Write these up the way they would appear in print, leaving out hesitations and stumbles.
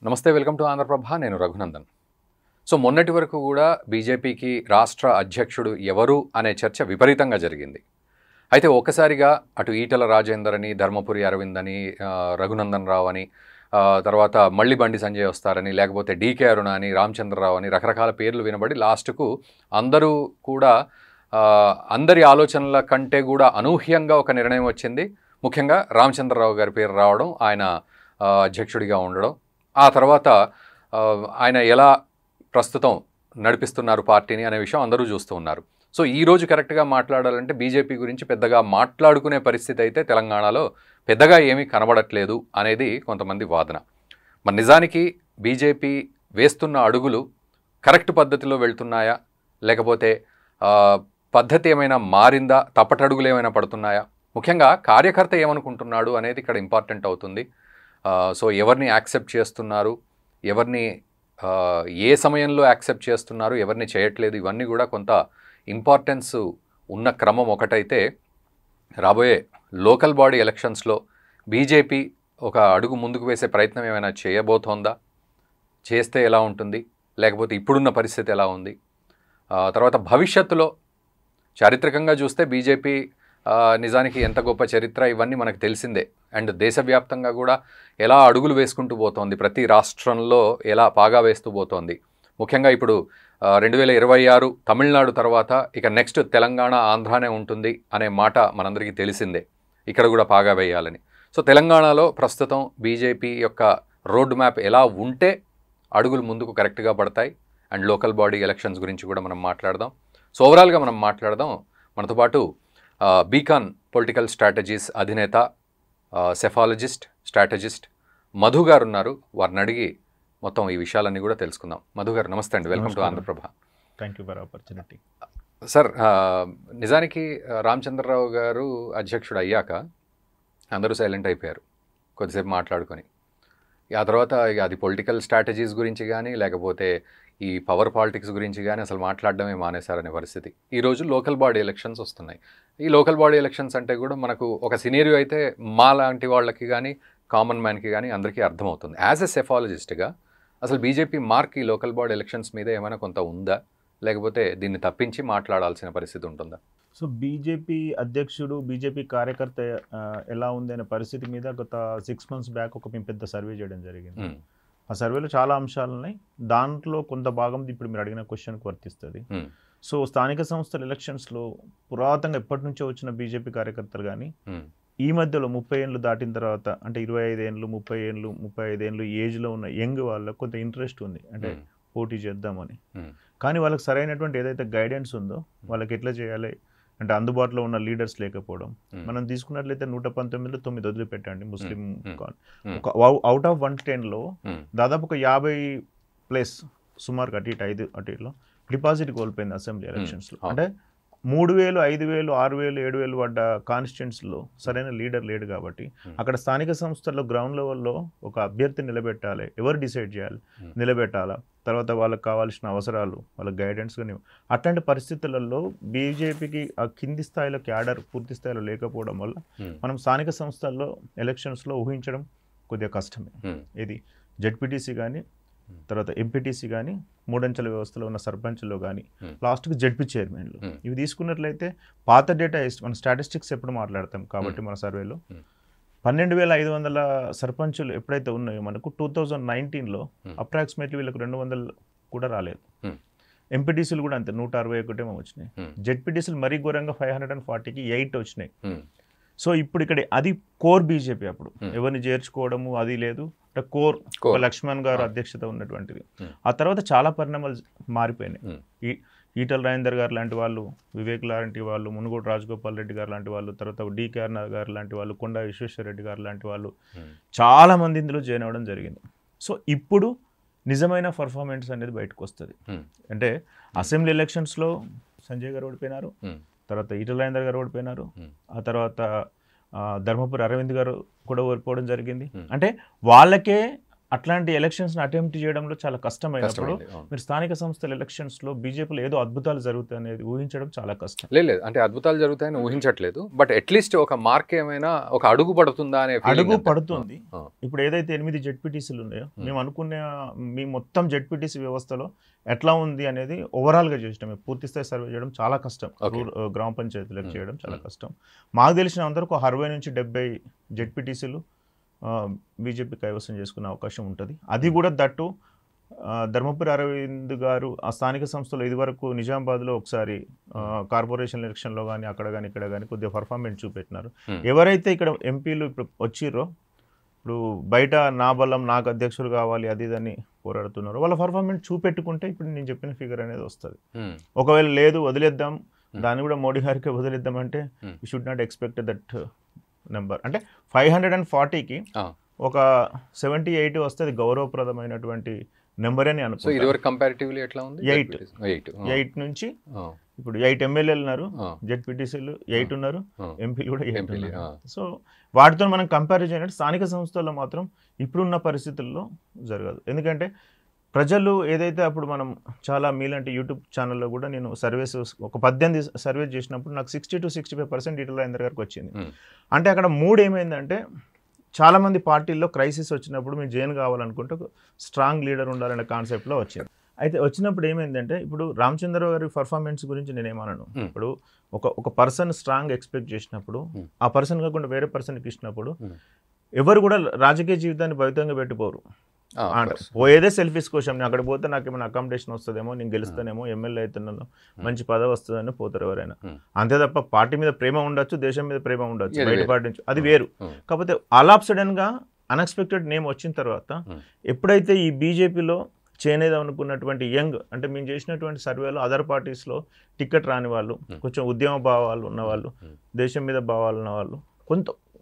నమస్తే, welcome to Andhraprabha. నేను Raghunandan. So మొన్నటి వరకు కూడా బీజేపీకి రాష్ట్ర అధ్యక్షుడు ఎవరు అనే చర్చ విపరీతంగా జరిగింది. అయితే ఒక్కసారిగా అటు ఈటల రాజేందర్ అని, ధర్మపురి అరవింద్ అని, రఘునందన్ రావు అని, తర్వాత మళ్ళీ బండి సంజయ్ వస్తారని, లేకపోతే డీకే అరుణ అని, రామచంద్రరావు అని రకరకాల పేర్లు వినబడి లాస్ట్కు అందరూ కూడా అందరి ఆలోచనల కంటే కూడా అనూహ్యంగా ఒక నిర్ణయం వచ్చింది. ముఖ్యంగా రామచంద్రరావు గారి పేరు రావడం, ఆయన అధ్యక్షుడిగా ఉండడం, ఆ తర్వాత ఆయన ఎలా ప్రస్తుతం నడిపిస్తున్నారు పార్టీని అనే విషయం అందరూ చూస్తూ ఉన్నారు. సో ఈరోజు కరెక్ట్గా మాట్లాడాలంటే బీజేపీ గురించి పెద్దగా మాట్లాడుకునే పరిస్థితి అయితే తెలంగాణలో పెద్దగా ఏమీ కనబడట్లేదు అనేది కొంతమంది వాదన. మరి నిజానికి బీజేపీ వేస్తున్న అడుగులు కరెక్ట్ పద్ధతిలో వెళ్తున్నాయా, లేకపోతే పద్ధతి ఏమైనా మారిందా, తప్పటడుగులు ఏమైనా పడుతున్నాయా, ముఖ్యంగా కార్యకర్త ఏమనుకుంటున్నాడు అనేది ఇక్కడ ఇంపార్టెంట్ అవుతుంది. సో ఎవరిని యాక్సెప్ట్ చేస్తున్నారు, ఎవరిని ఏ సమయంలో యాక్సెప్ట్ చేస్తున్నారు, ఎవరిని చేయట్లేదు, ఇవన్నీ కూడా కొంత ఇంపార్టెన్స్ ఉన్న క్రమం ఒకటైతే, రాబోయే లోకల్ బాడీ ఎలక్షన్స్లో బీజేపీ ఒక అడుగు ముందుకు వేసే ప్రయత్నం ఏమైనా చేయబోతోందా, చేస్తే ఎలా ఉంటుంది, లేకపోతే ఇప్పుడున్న పరిస్థితి ఎలా ఉంది, తర్వాత భవిష్యత్తులో చారిత్రకంగా చూస్తే బీజేపీ నిజానికి ఎంత గొప్ప చరిత్ర ఇవన్నీ మనకు తెలిసిందే. అండ్ దేశవ్యాప్తంగా కూడా ఎలా అడుగులు వేసుకుంటూ పోతోంది, ప్రతి రాష్ట్రంలో ఎలా పాగా వేస్తూ పోతోంది. ముఖ్యంగా ఇప్పుడు 2026 తమిళనాడు తర్వాత ఇక నెక్స్ట్ తెలంగాణ, ఆంధ్రానే ఉంటుంది అనే మాట మనందరికీ తెలిసిందే, ఇక్కడ కూడా పాగా వేయాలని. సో తెలంగాణలో ప్రస్తుతం బీజేపీ యొక్క రోడ్ మ్యాప్ ఎలా ఉంటే అడుగులు ముందుకు కరెక్ట్గా పడతాయి. అండ్ లోకల్ బాడీ ఎలక్షన్స్ గురించి కూడా మనం మాట్లాడదాం. సో ఓవరాల్గా మనం మాట్లాడదాం. మనతో పాటు బీకాన్ పొలిటికల్ స్ట్రాటజీస్ అధినేత, సెఫాలజిస్ట్, స్ట్రాటజిస్ట్ మధు గారు ఉన్నారు. వారిని అడిగి మొత్తం ఈ విషయాలన్నీ కూడా తెలుసుకుందాం. మధు గారు నమస్తే అండి, welcome to Andhraprabha. Thank you for opportunity. Sir, నిజానికి రామచంద్రరావు గారు అధ్యక్షుడు అయ్యాక అందరూ సైలెంట్ అయిపోయారు కొద్దిసేపు మాట్లాడుకొని. ఆ తర్వాత ఇక అది పొలిటికల్ స్ట్రాటజీస్ గురించి కానీ, లేకపోతే ఈ పవర్ పాలిటిక్స్ గురించి కానీ అసలు మాట్లాడడమే మానేశారనే పరిస్థితి. ఈరోజు లోకల్ బాడీ ఎలక్షన్స్ వస్తున్నాయి. ఈ లోకల్ బాడీ ఎలక్షన్స్ అంటే కూడా మనకు ఒక సినేరియో అయితే మా లాంటి వాళ్ళకి కానీ, కామన్ మ్యాన్కి కానీ అందరికీ అర్థమవుతుంది. యాజ్ ఎ సెఫాలజిస్ట్గా అసలు బీజేపీ మార్క్ ఈ లోకల్ బాడీ ఎలక్షన్స్ మీద ఏమైనా కొంత ఉందా, లేకపోతే దీన్ని తప్పించి మాట్లాడాల్సిన పరిస్థితి ఉంటుందా? సో బీజేపీ అధ్యక్షుడు, బీజేపీ కార్యకర్త ఎలా ఉంది అనే పరిస్థితి మీద గత 6 months బ్యాక్ ఒక మేము పెద్ద సర్వే చేయడం జరిగింది. ఆ సర్వేలో చాలా అంశాలు ఉన్నాయి. దాంట్లో కొంత భాగం ఇప్పుడు మీరు అడిగిన క్వశ్చన్కి వర్తిస్తుంది. సో స్థానిక సంస్థల ఎలక్షన్స్లో పురాతనంగా ఎప్పటి నుంచో వచ్చిన బీజేపీ కార్యకర్తలు కానీ ఈ మధ్యలో 30 ఏళ్ళు దాటిన తర్వాత, అంటే 25 ఏళ్ళు, 30 ఏళ్ళు, 35 ఏళ్ళు ఏజ్లో ఉన్న యంగ్ వాళ్ళకు కొంత ఇంట్రెస్ట్ ఉంది, అంటే పోటీ చేద్దామని. కానీ వాళ్ళకి సరైనటువంటి ఏదైతే గైడెన్స్ ఉందో, వాళ్ళకి ఎట్లా చేయాలి అంటే అందుబాటులో ఉన్న లీడర్స్ లేకపోవడం. మనం తీసుకున్నట్లయితే 119లో 9 వదిలిపెట్టండి ముస్లిం. అవుట్ ఆఫ్ 110లో దాదాపు ఒక 50+ సుమారుగా అటు ఇటు 5 అటు ఇటులో డిపాజిట్ కోల్పోయింది అసెంబ్లీ ఎలక్షన్స్లో. అంటే 3000, 5000, 6000, 7000 పడ్డ కాన్స్టిట్యున్సీలో సరైన లీడర్ లేడు. కాబట్టి అక్కడ స్థానిక సంస్థల్లో గ్రౌండ్ లెవెల్లో ఒక అభ్యర్థి నిలబెట్టాలి, ఎవరు డిసైడ్ చేయాలి, నిలబెట్టాలా, తర్వాత వాళ్ళకి కావాల్సిన అవసరాలు, వాళ్ళ గైడెన్స్ కానీ. అట్లాంటి పరిస్థితులలో బీజేపీకి ఆ కింది స్థాయిలో క్యాడర్ పూర్తి స్థాయిలో లేకపోవడం వల్ల మనం స్థానిక సంస్థల్లో ఎలక్షన్స్లో ఊహించడం కొద్దిగా కష్టమే. ఇది జెడ్పీటీసీ కానీ, తర్వాత ఎంపీటీసీ కానీ, 3 అంచెల వ్యవస్థలో ఉన్న సర్పంచ్లో కానీ, లాస్ట్కి జెడ్పీ చైర్మన్లు. ఇవి తీసుకున్నట్లయితే పాత డేటా మన స్టాటిస్టిక్స్ ఎప్పుడు మాట్లాడతాం కాబట్టి మన సర్వేలో 12,500 సర్పంచులు ఎప్పుడైతే ఉన్నాయో మనకు 2019లో అప్రాక్సిమేట్లీ వీళ్ళకు 200 కూడా రాలేదు. ఎంపీటీసీలు కూడా అంతే 161 వచ్చినాయి. జెడ్పీటీసీలు మరీ ఘోరంగా 540కి 8 వచ్చినాయి. సో ఇప్పుడు ఇక్కడ అది కోర్ బీజేపీ. అప్పుడు ఎవరిని చేర్చుకోవడము అది లేదు, అంటే కోర్ లక్ష్మణ్ గారు అధ్యక్షత ఉన్నటువంటిది. ఆ తర్వాత చాలా పరిణామాలు మారిపోయినాయి. ఈటల రాజేందర్ గారు లాంటి వాళ్ళు, వివేక్ లాంటి వాళ్ళు, మునుగోడు రాజగోపాల్ రెడ్డి గారు లాంటి వాళ్ళు, తర్వాత డీకే అరుణ గారు లాంటి వాళ్ళు, కొండా విశ్వేశ్వర రెడ్డి గారు లాంటి వాళ్ళు చాలా మంది ఇందులో జాయిన్ అవ్వడం జరిగింది. సో ఇప్పుడు నిజమైన పర్ఫార్మెన్స్ అనేది బయటకు వస్తుంది. అంటే అసెంబ్లీ ఎలక్షన్స్లో సంజయ్ గారు ఓడిపోయినారు, తర్వాత ఈటల రాజేందర్ గారు ఓడిపోయినారు, ఆ తర్వాత ధర్మపురి అరవింద్ గారు కూడా ఓడిపోవడం జరిగింది. అంటే వాళ్ళకే అట్లాంటి ఎలక్షన్స్ని అటెంప్ట్ చేయడంలో చాలా కష్టమైనప్పుడు కష్టమైంది, అవును. మీరు స్థానిక సంస్థల ఎలక్షన్స్లో బీజేపీలో ఏదో అద్భుతాలు జరుగుతాయి అనేది ఊహించడం చాలా కష్టం. లేదు అంటే అద్భుతాలు జరుగుతాయని ఊహించట్లేదు, బట్ అట్లీస్ట్ ఒక మార్క్ ఏమైనా ఒక అడుగు పడుతుందా అనే feeling అడుగు అంతే. పడుతుంది. ఆ, ఇప్పుడు ఏదైతే 8 జెడ్పీటీసీలు ఉన్నాయో మేము అనుకునే మీ మొత్తం జెడ్పీటీసీ వ్యవస్థలో ఎట్లా ఉంది అనేది ఓవరాల్గా చేసినాం. పూర్తి స్థాయి సర్వే చేయడం చాలా కష్టం. Okay. గ్రామ పంచాయతీలకు చేయడం చాలా కష్టం. మాకు తెలిసినంత వరకు 60 నుంచి 70 జెడ్పీటీసీలు బీజేపీ కైవసం చేసుకునే అవకాశం ఉంటుంది. అది కూడా దట్టు ధర్మపురి అరవింద్ గారు ఆ స్థానిక సంస్థలో ఇదివరకు నిజామాబాద్లో ఒకసారి కార్పొరేషన్ ఎలక్షన్లో కానీ అక్కడ కానీ ఇక్కడ కానీ కొద్దిగా పర్ఫార్మెన్స్ చూపెట్టినారు. ఎవరైతే ఇక్కడ ఎంపీలు ఇప్పుడు వచ్చిర్రో, ఇప్పుడు బయట నా బలం నాకు అధ్యక్షులు కావాలి అది ఇదని పోరాడుతున్నారు, వాళ్ళ పర్ఫార్మెన్స్ చూపెట్టుకుంటే ఇప్పుడు నేను చెప్పిన ఫిగర్ అనేది వస్తుంది. ఒకవేళ లేదు వదిలేద్దాం, దాన్ని కూడా మోడీ గారికి వదిలేద్దామంటే we should not expect that number. అంటే 540కి ఒక 78 వస్తే అది గౌరవప్రదమైనటువంటి నెంబర్ అని అనుకో. ఇదివరకు కంపారిటివ్లీ ఎట్లా ఉంది? 8 నుంచి ఇప్పుడు 8 ఎమ్మెల్యేలు ఉన్నారు, జెడ్పీటీసీలు 8 ఉన్నారు, ఎంపీలు కూడా 8 ఉన్నారు. సో వాటితో మనం కంపేర్ చేయనట్టు స్థానిక సంస్థల్లో మాత్రం ఇప్పుడున్న పరిస్థితుల్లో జరగదు. ఎందుకంటే ప్రజలు ఏదైతే అప్పుడు మనం చాలా మీలాంటి యూట్యూబ్ ఛానల్లో కూడా నేను సర్వేస్ ఒక 18 సర్వేస్ చేసినప్పుడు నాకు 60 to 65% ఈటల రాజేందర్ గారికి వచ్చింది. అంటే అక్కడ 3 ఏమైందంటే చాలామంది పార్టీల్లో క్రైసిస్ వచ్చినప్పుడు మీరు జైన్ కావాలనుకుంటే స్ట్రాంగ్ లీడర్ ఉండాలనే కాన్సెప్ట్లో వచ్చింది. అయితే వచ్చినప్పుడు ఏమైందంటే ఇప్పుడు రామచంద్రరావు గారి పర్ఫార్మెన్స్ గురించి నేనేమన్నాను, ఇప్పుడు ఒక పర్సన్ స్ట్రాంగ్ ఎక్స్పెక్ట్ చేసినప్పుడు ఆ పర్సన్ కాకుండా వేరే పర్సన్కి ఇచ్చినప్పుడు ఎవరు కూడా రాజకీయ జీవితాన్ని భవితంగా పెట్టిపోరు. పోయేదే సెల్ఫిష్ కోసం, నేను అక్కడ పోతే నాకు ఏమైనా అకామిడేషన్ వస్తుందేమో, నేను గెలుస్తానేమో, ఎమ్మెల్యే అవుతున్నాను, మంచి పదవి వస్తుందని పోతారు ఎవరైనా. అంతే తప్ప పార్టీ మీద ప్రేమ ఉండొచ్చు, దేశం మీద ప్రేమ ఉండొచ్చు, బయట పార్టీ నుంచి అది వేరు. కాకపోతే ఆల్ ఆఫ్ సడన్గా అన్ఎక్స్పెక్టెడ్ నేమ్ వచ్చిన తర్వాత ఎప్పుడైతే ఈ బీజేపీలో చేనేదాం అనుకున్నటువంటి యంగ్, అంటే మేము చేసినటువంటి సర్వేలో అదర్ పార్టీస్లో టికెట్ రాని వాళ్ళు, కొంచెం ఉద్యమ భావాలు ఉన్నవాళ్ళు, దేశం మీద భావాలు ఉన్నవాళ్ళు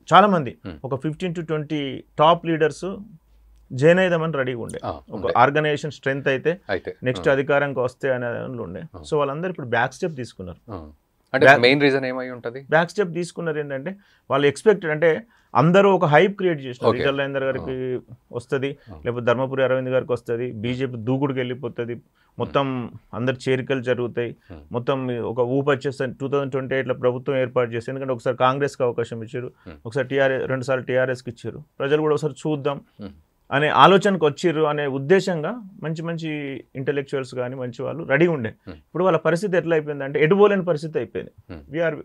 చాలామంది ఒక 15 to 20 టాప్ లీడర్స్ జైన్ అయిదామని రెడీగా ఉండే. ఒక ఆర్గనైజేషన్ స్ట్రెంగ్త్ అయితే నెక్స్ట్ అధికారంకి వస్తే అనే ఉండే. సో వాళ్ళందరూ ఇప్పుడు బ్యాక్ స్టెప్ తీసుకున్నారు. మెయిన్ రీజన్ ఏమై ఉంటుంది? బ్యాక్ స్టెప్ తీసుకున్నారు ఏంటంటే వాళ్ళు ఎక్స్పెక్టెడ్, అంటే అందరూ ఒక హైప్ క్రియేట్ చేసినారు. ఈటల రాజేందర్ గారికి వస్తుంది, లేకపోతే ధర్మపురి అరవింద్ గారికి వస్తుంది, బీజేపీ దూకుడుకి వెళ్ళిపోతుంది, మొత్తం అందరు చేరికలు జరుగుతాయి, మొత్తం ఒక ఊపు వచ్చేస్తుంది, 2028లో ప్రభుత్వం ఏర్పాటు చేస్తారు. ఎందుకంటే ఒకసారి కాంగ్రెస్కి అవకాశం ఇచ్చారు, ఒకసారి టీఆర్ఎస్, 2 సార్లు టీఆర్ఎస్కి ఇచ్చారు, ప్రజలు కూడా ఒకసారి చూద్దాం అనే ఆలోచనకు వచ్చిర్రు అనే ఉద్దేశంగా మంచి మంచి ఇంటెలెక్చువల్స్ కానీ మంచి వాళ్ళు రెడీ ఉండే. ఇప్పుడు వాళ్ళ పరిస్థితి ఎట్లా అయిపోయిందంటే ఎటుపోలేని పరిస్థితి అయిపోయింది. వీఆర్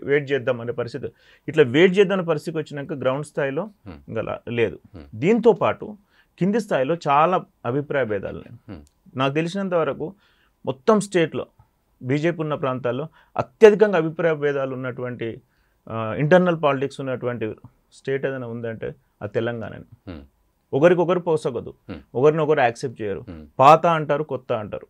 వెయిట్ చేద్దాం అనే పరిస్థితి. ఇట్లా వెయిట్ చేద్దాం పరిస్థితికి వచ్చినాక గ్రౌండ్ స్థాయిలో ఇంకా లేదు. దీంతో పాటు కింది స్థాయిలో చాలా అభిప్రాయ భేదాలు. నాకు తెలిసినంత వరకు మొత్తం స్టేట్లో బీజేపీ ఉన్న ప్రాంతాల్లో అత్యధికంగా అభిప్రాయ భేదాలు ఉన్నటువంటి ఇంటర్నల్ పాలిటిక్స్ ఉన్నటువంటి స్టేట్ ఏదైనా ఉందంటే అది తెలంగాణ. ఒకరికొకరు పోసగదు, ఒకరినొకరు యాక్సెప్ట్ చేయరు, పాత అంటారు, కొత్త అంటారు.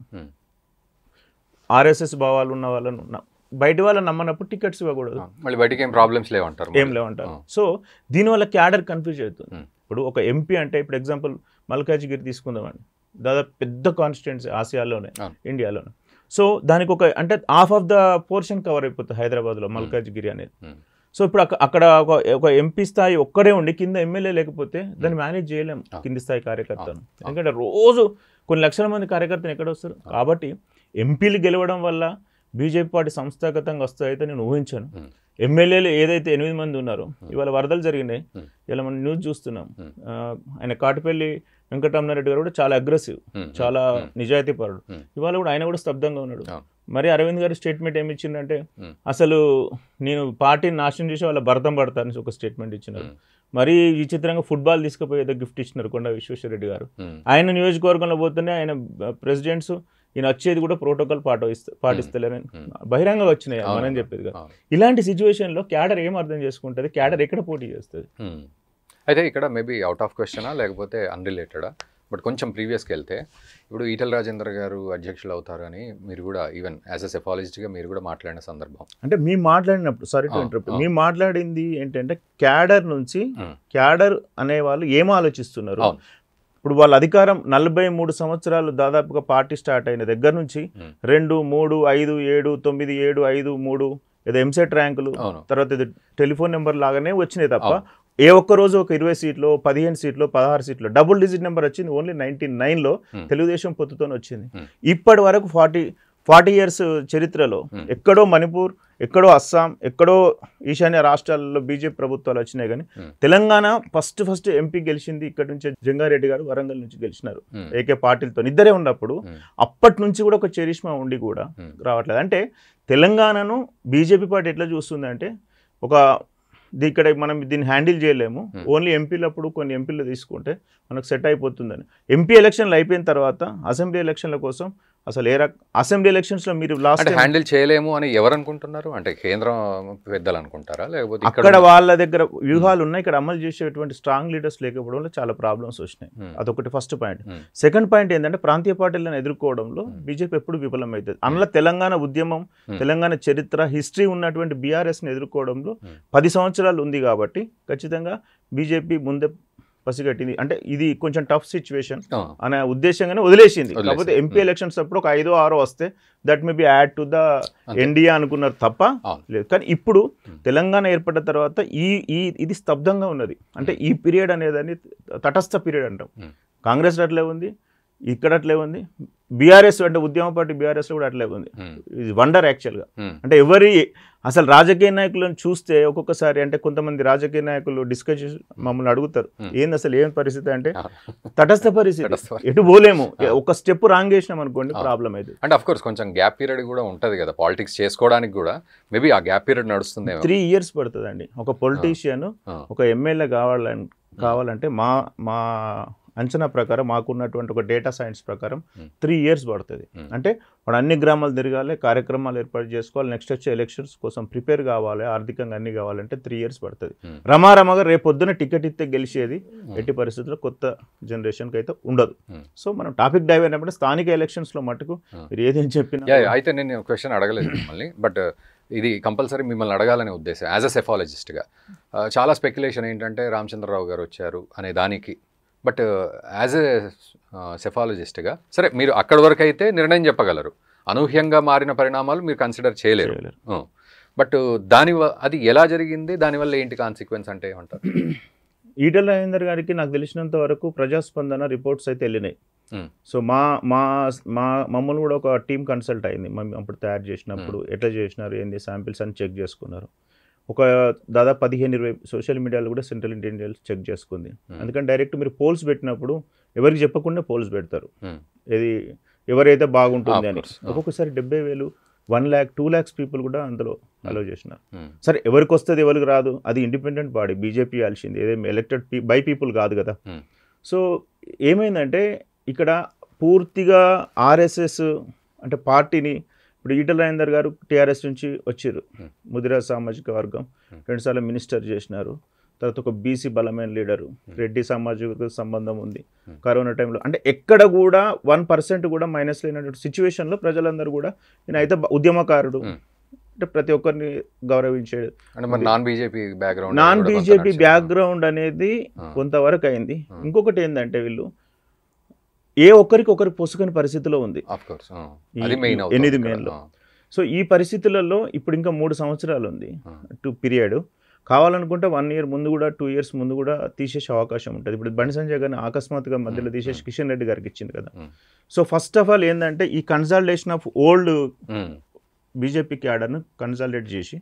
ఆర్ఎస్ఎస్ భావాలు ఉన్న వాళ్ళను బయట వాళ్ళని నమ్మనప్పుడు టికెట్స్ ఇవ్వకూడదు, మళ్ళీ బయటికి ఏం ప్రాబ్లమ్స్ లేవంటారు, ఏం లేవంటారు. సో దీనివల్ల క్యాడర్ కన్ఫ్యూజ్ అవుతుంది. ఇప్పుడు ఒక ఎంపీ అంటే ఇప్పుడు ఎగ్జాంపుల్ మల్కాజ్గిరి తీసుకుందామండి, దాదాపు పెద్ద కాన్స్టిట్యుయెన్సీ ఆసియాలోనే, ఇండియాలోనే. సో దానికి ఒక అంటే half of the portion cover అయిపోతుంది హైదరాబాద్లో మల్కాజ్గిరి అనేది. సో ఇప్పుడు అక్కడ ఒక ఎంపీ స్థాయి ఒక్కడే ఉండి కింద ఎమ్మెల్యే లేకపోతే దాన్ని మేనేజ్ చేయలేం కింది స్థాయి కార్యకర్తను. ఎందుకంటే రోజు కొన్ని లక్షల మంది కార్యకర్తలు ఎక్కడ వస్తారు. కాబట్టి ఎంపీలు గెలవడం వల్ల బీజేపీ పార్టీ సంస్థాగతంగా వస్తాయితే నేను ఊహించాను. ఎమ్మెల్యేలు ఏదైతే 8 మంది ఉన్నారో ఇవాళ వరదలు జరిగినాయి, ఇలా మనం న్యూస్ చూస్తున్నాం. ఆయన కాటిపల్లి వెంకటరామనారెడ్డి గారు కూడా చాలా అగ్రెసివ్, చాలా నిజాయితీ పరుడు. ఇవాళ కూడా ఆయన కూడా స్తబ్దంగా ఉన్నాడు. మరి అరవింద్ గారు స్టేట్మెంట్ ఏమి ఇచ్చిందంటే అసలు నేను పార్టీని నాశనం చేసి వాళ్ళ భరతం పడతానని ఒక స్టేట్మెంట్ ఇచ్చినారు. మరీ విచిత్రంగా ఫుట్బాల్ తీసుకుపోయేదో గిఫ్ట్ ఇచ్చినారు కొండ విశ్వేశ్వరరెడ్డి గారు. ఆయన నియోజకవర్గంలో పోతేనే ఆయన ప్రెసిడెంట్స్ ఈయన వచ్చేది కూడా ప్రోటోకాల్ పాటిస్తలేరని బహిరంగంగా వచ్చినాయి మనం చెప్పేది కదా. ఇలాంటి సిచ్యువేషన్లో క్యాడర్ ఏం అర్థం చేసుకుంటుంది, క్యాడర్ ఎక్కడ పోటీ చేస్తుంది? అయితే ఇక్కడ మేబీ అవుట్ ఆఫ్ క్వశ్చనా లేకపోతే అన్రిలేటెడా, బట్ కొంచెం ప్రీవియస్కి వెళ్తే ఇప్పుడు ఈటల రాజేందర్ గారు అధ్యక్షులు అవుతారు అని మీరు కూడా ఈవెన్ యాజ్ ఎ సెఫాలజిస్ట్గా మీరు కూడా మాట్లాడిన సందర్భం, అంటే మేము మాట్లాడినప్పుడు సారీ టు ఇంటరప్ట్, మేము మాట్లాడింది ఏంటంటే క్యాడర్ నుంచి క్యాడర్ అనేవాళ్ళు ఏం ఆలోచిస్తున్నారు. ఇప్పుడు వాళ్ళ అధికారం 43 సంవత్సరాలు దాదాపుగా పార్టీ స్టార్ట్ అయిన దగ్గర నుంచి 2, 3, 5, 7, 9, 7, 5, 3 ఏదో ఎంసెట్ ర్యాంకులు తర్వాత ఇది టెలిఫోన్ నెంబర్ లాగానే వచ్చినాయి తప్ప ఏ ఒక్క రోజు ఒక 20 సీట్లు 15 సీట్లు 16 సీట్లు డబుల్ డిజిట్ నెంబర్ వచ్చింది ఓన్లీ 99లో తెలుగుదేశం పొత్తుతో వచ్చింది. ఇప్పటి వరకు 40 ఇయర్స్ చరిత్రలో ఎక్కడో మణిపూర్, ఎక్కడో అస్సాం, ఎక్కడో ఈశాన్య రాష్ట్రాల్లో బీజేపీ ప్రభుత్వాలు వచ్చినాయి. కానీ తెలంగాణ ఫస్ట్ ఎంపీ గెలిచింది ఇక్కడ నుంచి జంగారెడ్డి గారు వరంగల్ నుంచి గెలిచినారు ఏకే పాటిల్తో. ఇద్దరే ఉన్నప్పుడు అప్పటి నుంచి కూడా ఒక చరిష్మా ఉండి కూడా రావట్లేదు. అంటే తెలంగాణను బీజేపీ పార్టీ ఎట్లా చూస్తుంది అంటే ఇక్కడ మనం దీన్ని హ్యాండిల్ చేయలేము, ఓన్లీ ఎంపీలప్పుడు కొన్ని ఎంపీలు తీసుకుంటే మనకు సెట్ అయిపోతుందని. ఎంపీ ఎలక్షన్లు అయిపోయిన తర్వాత అసెంబ్లీ ఎలక్షన్ల కోసం అసలు అసెంబ్లీ ఎలక్షన్స్లో మీరు లాస్ట్ హ్యాండిల్ చేయలేము అని ఎవరు అనుకుంటున్నారు? అంటే కేంద్రం పెద్దలు అనుకుంటారా, లేకపోతే అక్కడ వాళ్ళ దగ్గర వ్యూహాలు ఉన్నాయి, ఇక్కడ అమలు చేసేటువంటి స్ట్రాంగ్ లీడర్స్ లేకపోవడంలో చాలా ప్రాబ్లమ్స్ వచ్చినాయి. అదొకటి ఫస్ట్ పాయింట్. సెకండ్ పాయింట్ ఏంటంటే ప్రాంతీయ పార్టీలను ఎదుర్కోవడంలో బీజేపీ ఎప్పుడు విఫలమవుతుంది. అందులో తెలంగాణ ఉద్యమం, తెలంగాణ చరిత్ర, హిస్టరీ ఉన్నటువంటి బీఆర్ఎస్ని ఎదుర్కోవడంలో 10 సంవత్సరాలు ఉంది కాబట్టి ఖచ్చితంగా బీజేపీ ముందే పసిగట్టింది. అంటే ఇది కొంచెం టఫ్ సిచ్యువేషన్ అనే ఉద్దేశంగానే వదిలేసింది. కాకపోతే ఎంపీ ఎలక్షన్స్ అప్పుడు ఒక 5 or 6 వస్తే that may be add to the NDA అనుకున్నారు తప్ప లేదు. కానీ ఇప్పుడు తెలంగాణ ఏర్పడిన తర్వాత ఇది స్తబ్దంగా ఉన్నది. అంటే ఈ పీరియడ్ అనేదాన్ని తటస్థ పీరియడ్ అంటాం. కాంగ్రెస్ అట్లే ఉంది, ఇక్కడ అట్లే ఉంది, బీఆర్ఎస్ అంటే ఉద్యమ పార్టీ బీఆర్ఎస్లో కూడా అట్లే ఉంది. ఇది వండర్ యాక్చువల్గా. అంటే అసలు రాజకీయ నాయకులను చూస్తే ఒక్కొక్కసారి అంటే కొంతమంది రాజకీయ నాయకులు డిస్కస్ మమ్మల్ని అడుగుతారు ఏంది అసలు ఏం పరిస్థితి అంటే తటస్థ పరిస్థితి, ఎటు పోలేము. ఒక స్టెప్ రాంగ్ చేసినాం అనుకోండి ప్రాబ్లం అయితే. అంటే ఆఫ్ కోర్స్ కొంచెం గ్యాప్ పీరియడ్ కూడా ఉంటుంది కదా పాలిటిక్స్ చేసుకోవడానికి కూడా. మేబీ ఆ గ్యాప్ పీరియడ్ నడుస్తుంది. 3 years పడుతుందండి ఒక పొలిటీషియన్ ఒక ఎమ్మెల్యే కావాలంటే మా అంచనా ప్రకారం, మాకున్నటువంటి ఒక డేటా సైన్స్ ప్రకారం 3 years పడుతుంది. అంటే వాడు అన్ని గ్రామాలు తిరగాలి, కార్యక్రమాలు ఏర్పాటు చేసుకోవాలి, నెక్స్ట్ వచ్చే ఎలక్షన్స్ కోసం ప్రిపేర్ కావాలి, ఆర్థికంగా అన్ని కావాలంటే 3 years పడుతుంది. రమారమగా రేపొద్దున టికెట్ ఇస్తే గెలిచేది ఎట్టి పరిస్థితుల్లో కొత్త జనరేషన్కి అయితే ఉండదు. సో మనం టాపిక్ డైవ్ అయినప్పుడు స్థానిక ఎలక్షన్స్లో మటుకు మీరు ఏదేం చెప్పినా. అయితే నేను క్వశ్చన్ అడగలేదు మిమ్మల్ని, బట్ ఇది కంపల్సరీ మిమ్మల్ని అడగాలనే ఉద్దేశం యాజ్ అ సెఫాలజిస్ట్గా. చాలా స్పెక్యులేషన్ ఏంటంటే రామచంద్రరావు గారు వచ్చారు అనే దానికి, బట్ యాజ్ ఎ సెఫాలజిస్ట్గా సరే మీరు అక్కడి వరకు అయితే నిర్ణయం చెప్పగలరు. అనూహ్యంగా మారిన పరిణామాలు మీరు కన్సిడర్ చేయలేరు. బట్ అది ఎలా జరిగింది, దానివల్ల ఏంటి కాన్సిక్వెన్స్ అంటే ఏమంటారు? ఈటెల రాజేందర్ గారికి నాకు తెలిసినంత వరకు ప్రజాస్పందన రిపోర్ట్స్ అయితే వెళ్ళినాయి. సో మమ్మల్ని కూడా ఒక టీం కన్సల్ట్ అయింది. అప్పుడు తయారు చేసినప్పుడు ఎట్లా చేసినారు, ఏంది శాంపిల్స్ అని చెక్ చేసుకున్నారు. ఒక దాదాపు 15-20 సోషల్ మీడియాలో కూడా సెంట్రల్ ఇంటెలిజెన్స్ చెక్ చేసుకుంది. అందుకని డైరెక్ట్ మీరు పోల్స్ పెట్టినప్పుడు ఎవరికి చెప్పకుండా పోల్స్ పెడతారు, ఇది ఎవరైతే బాగుంటుంది అని. ఒక్కొక్కసారి 70,000, 1 lakh, 2 lakhs పీపుల్ కూడా అందులో అలో చేసినారు. సరే ఎవరికి వస్తుంది ఎవరికి రాదు అది ఇండిపెండెంట్ బాడీ, బీజేపీ ఇవ్వాల్సింది, ఏదేమి ఎలక్టెడ్ బై పీపుల్ కాదు కదా. సో ఏమైందంటే ఇక్కడ పూర్తిగా ఆర్ఎస్ఎస్ అంటే పార్టీని, ఇప్పుడు ఈటెల రాజేందర్ గారు టీఆర్ఎస్ నుంచి వచ్చారు, ముదిరాజ్ సామాజిక వర్గం, 2 సార్లు మినిస్టర్ చేసినారు. తర్వాత ఒక బీసీ బలమైన లీడరు, రెడ్డి సామాజిక సంబంధం ఉంది. కరోనా టైంలో అంటే ఎక్కడ కూడా 1% కూడా మైనస్ లేనటువంటి సిచ్యువేషన్లో ప్రజలందరూ కూడా ఈయన అయితే ఉద్యమకారుడు అంటే ప్రతి ఒక్కరిని గౌరవించేది. నాన్ బీజేపీ బ్యాక్గ్రౌండ్ అనేది కొంతవరకు అయింది. ఇంకొకటి ఏంటంటే వీళ్ళు ఏ ఒక్కరికి పొసుకుని పరిస్థితిలో ఉంది 8 మేలో. సో ఈ పరిస్థితులలో ఇప్పుడు ఇంకా 3 సంవత్సరాలు ఉంది పీరియడ్. కావాలనుకుంటే 1 year ముందు కూడా 2 years ముందు కూడా తీసేసే అవకాశం ఉంటుంది. ఇప్పుడు బండి సంజయ్ గారిని అకస్మాత్తుగా మధ్యలో తీసేసి కిషన్ రెడ్డి గారికి ఇచ్చింది కదా. సో ఫస్ట్ ఆఫ్ ఆల్ ఏంటంటే ఈ కన్సాలిడేషన్ ఆఫ్ ఓల్డ్ బీజేపీ క్యాడర్ను కన్సాలిడేట్ చేసి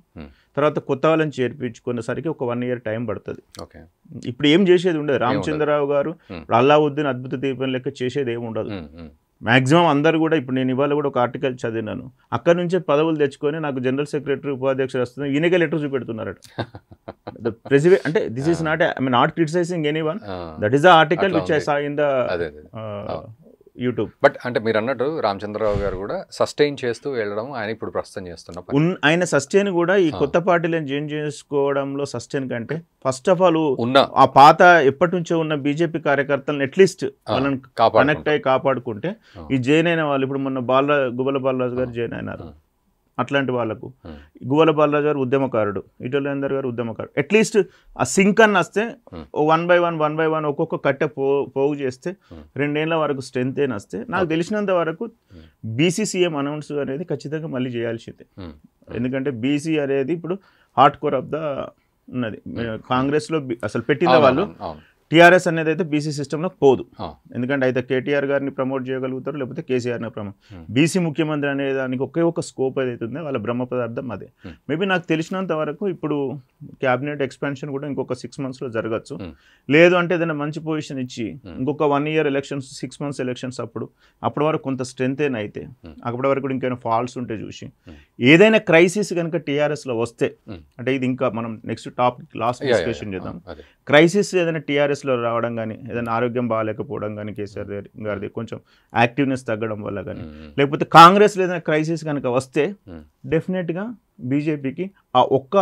తర్వాత కొత్త వాళ్ళని చేర్పించుకునేసరికి ఒక 1 year టైం పడుతుంది. ఇప్పుడు ఏం చేసేది ఉండదు. రామచంద్రరావు గారు అల్లావుద్దీన్ అద్భుత దీపం లెక్క చేసేది ఏమి ఉండదు. మ్యాక్సిమం అందరు కూడా ఇప్పుడు నేను ఇవాళ కూడా ఒక ఆర్టికల్ చదివినాను, అక్కడ నుంచే పదవులు తెచ్చుకొని నాకు జనరల్ సెక్రటరీ ఉపాధ్యక్షుడు వస్తుంది, ఈయనకే లెటర్ చూపెడుతున్నారట. ప్రెసిడెంట్ అంటే this is not not criticising anyone, that is the article which I saw in the YouTube. But అంటే మీరు అన్నట్టు రామచంద్రరావు గారు కూడా సస్టైన్ చేస్తూ వెళ్ళడం ఆయన ఇప్పుడు ప్రస్తుతం చేస్తున్న ఆయన సస్టైన్ కూడా ఈ కొత్త పార్టీలను జాయిన్ చేసుకోవడంలో సస్టైన్ కంటే ఫస్ట్ ఆఫ్ ఆల్ ఉన్న ఆ పాత ఎప్పటి నుంచో ఉన్న బీజేపీ కార్యకర్తలను అట్లీస్ట్ వాళ్ళని కనెక్ట్ అయ్యి కాపాడుకుంటే ఈ జాయిన్ అయిన వాళ్ళు ఇప్పుడు మొన్న గువ్వల బాలరాజు గారు జాయిన్ అయినారు. అట్లాంటి వాళ్ళకు గువ్వల బాలరాజు గారు ఉద్యమకారుడు, ఈటెల రాజేందర్ గారు ఉద్యమకారుడు, అట్లీస్ట్ ఆ సింక్ అన్న వస్తే 1 by 1 ఒక్కొక్క కట్టె పోగు చేస్తే 2 ఏళ్ల వరకు స్ట్రెంత్ అయిన వస్తే నాకు తెలిసినంత వరకు బీసీసీఎం అనౌన్స్ అనేది ఖచ్చితంగా మళ్ళీ చేయాల్సిందే. ఎందుకంటే బీసీ అనేది ఇప్పుడు హార్ట్ కోర్ ఆఫ్ ద ఉన్నది. కాంగ్రెస్లో అసలు పెట్టిన వాళ్ళు టీఆర్ఎస్ అనేది అయితే బీసీ సిస్టంలో పోదు. ఎందుకంటే అయితే కేటీఆర్ గారిని ప్రమోట్ చేయగలుగుతారు, లేకపోతే కేసీఆర్ని ప్రమోట్. బీసీ ముఖ్యమంత్రి అనే దానికి ఒకే ఒక స్కోప్ ఏదైతే ఉందో వాళ్ళ బ్రహ్మ పదార్థం అదే. మేబీ నాకు తెలిసినంత వరకు ఇప్పుడు క్యాబినెట్ ఎక్స్పాన్షన్ కూడా ఇంకొక 6 monthsలో జరగచ్చు. లేదు అంటే ఏదైనా మంచి పొజిషన్ ఇచ్చి ఇంకొక 1 year ఎలక్షన్స్, 6 months ఎలక్షన్స్ అప్పటి వరకు కొంత స్ట్రెంత్ అయితే అప్పటి వరకు కూడా ఇంకేమైనా ఫాల్స్ ఉంటే చూసి ఏదైనా క్రైసిస్ కనుక టీఆర్ఎస్లో వస్తే, అంటే ఇది ఇంకా మనం నెక్స్ట్ టాపిక్ లాస్ట్ డిస్కషన్ చేద్దాం. క్రైసిస్ ఏదైనా టీఆర్ఎస్లో రావడం కానీ, ఏదైనా ఆరోగ్యం బాగాలేకపోవడం కానీ, కేసీఆర్ గారిది కొంచెం యాక్టివ్నెస్ తగ్గడం వల్ల కానీ, లేకపోతే కాంగ్రెస్లో ఏదైనా క్రైసిస్ కనుక వస్తే డెఫినెట్గా బీజేపీకి ఆ ఒక్క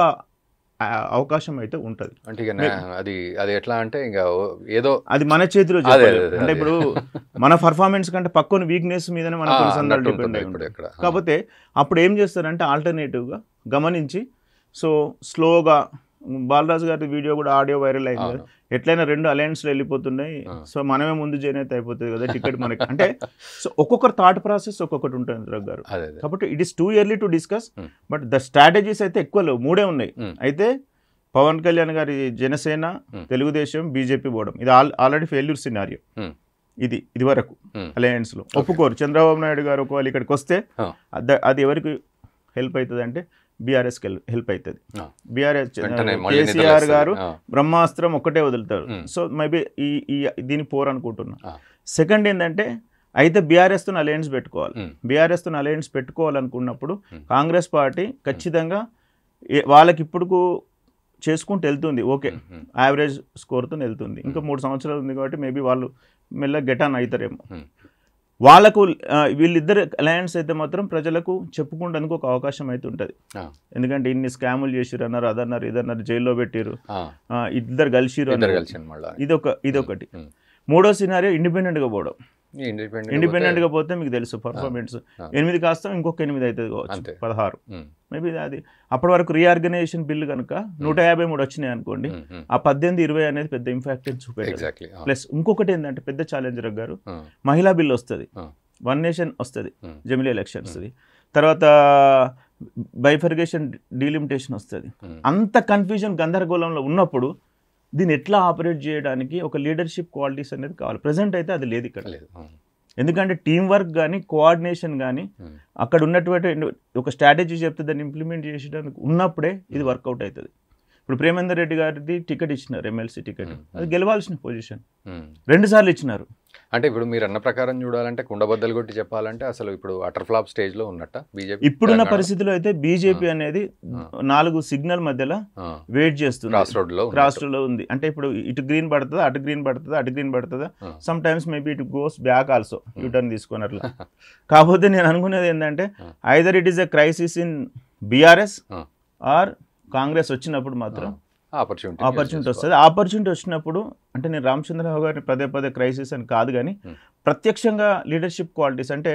అవకాశం అయితే ఉంటుంది. అంటే అది ఎట్లా అంటే ఇంకా ఏదో అది మన చేతిలో. అంటే ఇప్పుడు మన పర్ఫార్మెన్స్ కంటే పక్కన వీక్నెస్ మీదనే మన కొన్ని సందర్భాలు డిపెండ్ అయి ఉంటుంది. కాకపోతే అప్పుడు ఏం చేస్తారంటే ఆల్టర్నేటివ్గా గమనించి, సో స్లోగా బాలరాజు గారి వీడియో కూడా ఆడియో వైరల్ అయింది కదా, ఎట్లయినా 2 అలయన్స్లో వెళ్ళిపోతున్నాయి, సో మనమే ముందు జాయిన్ అయితే అయిపోతుంది కదా టికెట్ మనకి. అంటే సో ఒక్కొక్కరు థాట్ ప్రాసెస్ ఒక్కొక్కటి ఉంటుంది రఘు గారు. కాబట్టి it is too early to discuss, but the strategies అయితే ఎక్కువ లేవు, 3 ఉన్నాయి. అయితే పవన్ కళ్యాణ్ గారి జనసేన, తెలుగుదేశం, బీజేపీ పోవడం ఇది ఆల్రెడీ ఫెయిల్యూర్ సినారియో. ఇది వరకు అలయన్స్లో ఒప్పుకోరు. చంద్రబాబు నాయుడు గారు ఒకవేళ ఇక్కడికి వస్తే అది ఎవరికి హెల్ప్ అవుతుంది అంటే బీఆర్ఎస్కి హెల్ప్ అవుతుంది. బీఆర్ఎస్ కేసీఆర్ గారు బ్రహ్మాస్త్రం ఒక్కటే వదులుతారు. సో మేబీ దీని పోర్ అనుకుంటున్నా. సెకండ్ ఏంటంటే అయితే బీఆర్ఎస్తో అలయన్స్ పెట్టుకోవాలి. బీఆర్ఎస్తో అలయన్స్ పెట్టుకోవాలనుకున్నప్పుడు కాంగ్రెస్ పార్టీ ఖచ్చితంగా వాళ్ళకి ఇప్పుడు చేసుకుంటూ వెళ్తుంది. ఓకే, యావరేజ్ స్కోర్తో వెళ్తుంది. ఇంకా 3 సంవత్సరాలు ఉంది కాబట్టి మేబీ వాళ్ళు మెల్లగా గెట్ ఆన్ అవుతారేమో. వాళ్ళకు వీళ్ళిద్దరు అలయన్స్ అయితే మాత్రం ప్రజలకు చెప్పుకుంటేందుకు ఒక అవకాశం అయితే ఉంటుంది. ఎందుకంటే ఇన్ని స్కాములు చేసిరు అన్నారు, అదన్నారు, ఇదన్నారు, జైల్లో పెట్టిరు, ఇద్దరు కలిసిరు అన్నారు. ఇదొకటి. 3వ సినారియో ఇండిపెండెంట్గా పోవడం. ఇండిపెండెంట్గా పోతే మీకు తెలుసు పర్ఫార్మెన్స్ 8 కాస్త ఇంకొక 8 అవుతుంది కావచ్చు, 16 మేబీ. అది అప్పటి వరకు రీఆర్గనైజేషన్ బిల్లు కనుక 153 వచ్చినాయి అనుకోండి, ఆ 18-20 అనేది పెద్ద ఇంపాక్ట్ చూపెట్టాలి. ప్లస్ ఇంకొకటి ఏంటంటే పెద్ద ఛాలెంజర్ గారు, మహిళా బిల్లు వస్తుంది, 1 నేషన్ వస్తుంది, జమిలీ ఎలక్షన్స్, తర్వాత బైఫర్గేషన్ డీలిమిటేషన్ వస్తుంది. అంత కన్ఫ్యూజన్ గందరగోళంలో ఉన్నప్పుడు దీన్ని ఎట్లా ఆపరేట్ చేయడానికి ఒక లీడర్షిప్ క్వాలిటీస్ అనేది కావాలి. ప్రజెంట్ అయితే అది లేదు ఇక్కడ. ఎందుకంటే టీం వర్క్ కానీ, కోఆర్డినేషన్ కానీ, అక్కడ ఉన్నటువంటి ఒక స్ట్రాటజీ చెప్తే దాన్ని ఇంప్లిమెంట్ చేసేటానికి ఉన్నప్పుడే ఇది వర్కౌట్ అవుతుంది. ఇప్పుడు ప్రేమేందర్ రెడ్డి గారిది టికెట్ ఇచ్చినారు, ఎమ్మెల్సీ టికెట్, అది గెలవాల్సిన పొజిషన్ 2 సార్లు ఇచ్చినారు. అంటే ఇప్పుడు మీరు అన్న ప్రకారం చూడాలంటే కుండబద్దలు కొట్టి చెప్పాలంటే అసలు ఇప్పుడు అటర్ ఫ్లాప్ స్టేజ్లో ఉన్నట్ట బీజేపీ. ఇప్పుడున్న పరిస్థితిలో అయితే బీజేపీ అనేది 4 సిగ్నల్ మధ్యలో వెయిట్ చేస్తుంది, క్రాస్ రోడ్లో ఉంది. అంటే ఇప్పుడు ఇటు గ్రీన్ పడుతుందా, అటు గ్రీన్ పడుతుందా, అటు గ్రీన్ పడుతుందా, some times maybe it goes back also, U turn తీసుకొని అట్లా. కాకపోతే నేను అనుకునేది ఏంటంటే either it is a crisis in BRS or Congress వచ్చినప్పుడు మాత్రం ఆపర్చునిటీ వస్తుంది. ఆపర్చునిటీ వచ్చినప్పుడు అంటే నేను రామచంద్రరావు గారిని పదే క్రైసిస్ అని కాదు, కానీ ప్రత్యక్షంగా లీడర్షిప్ క్వాలిటీస్ అంటే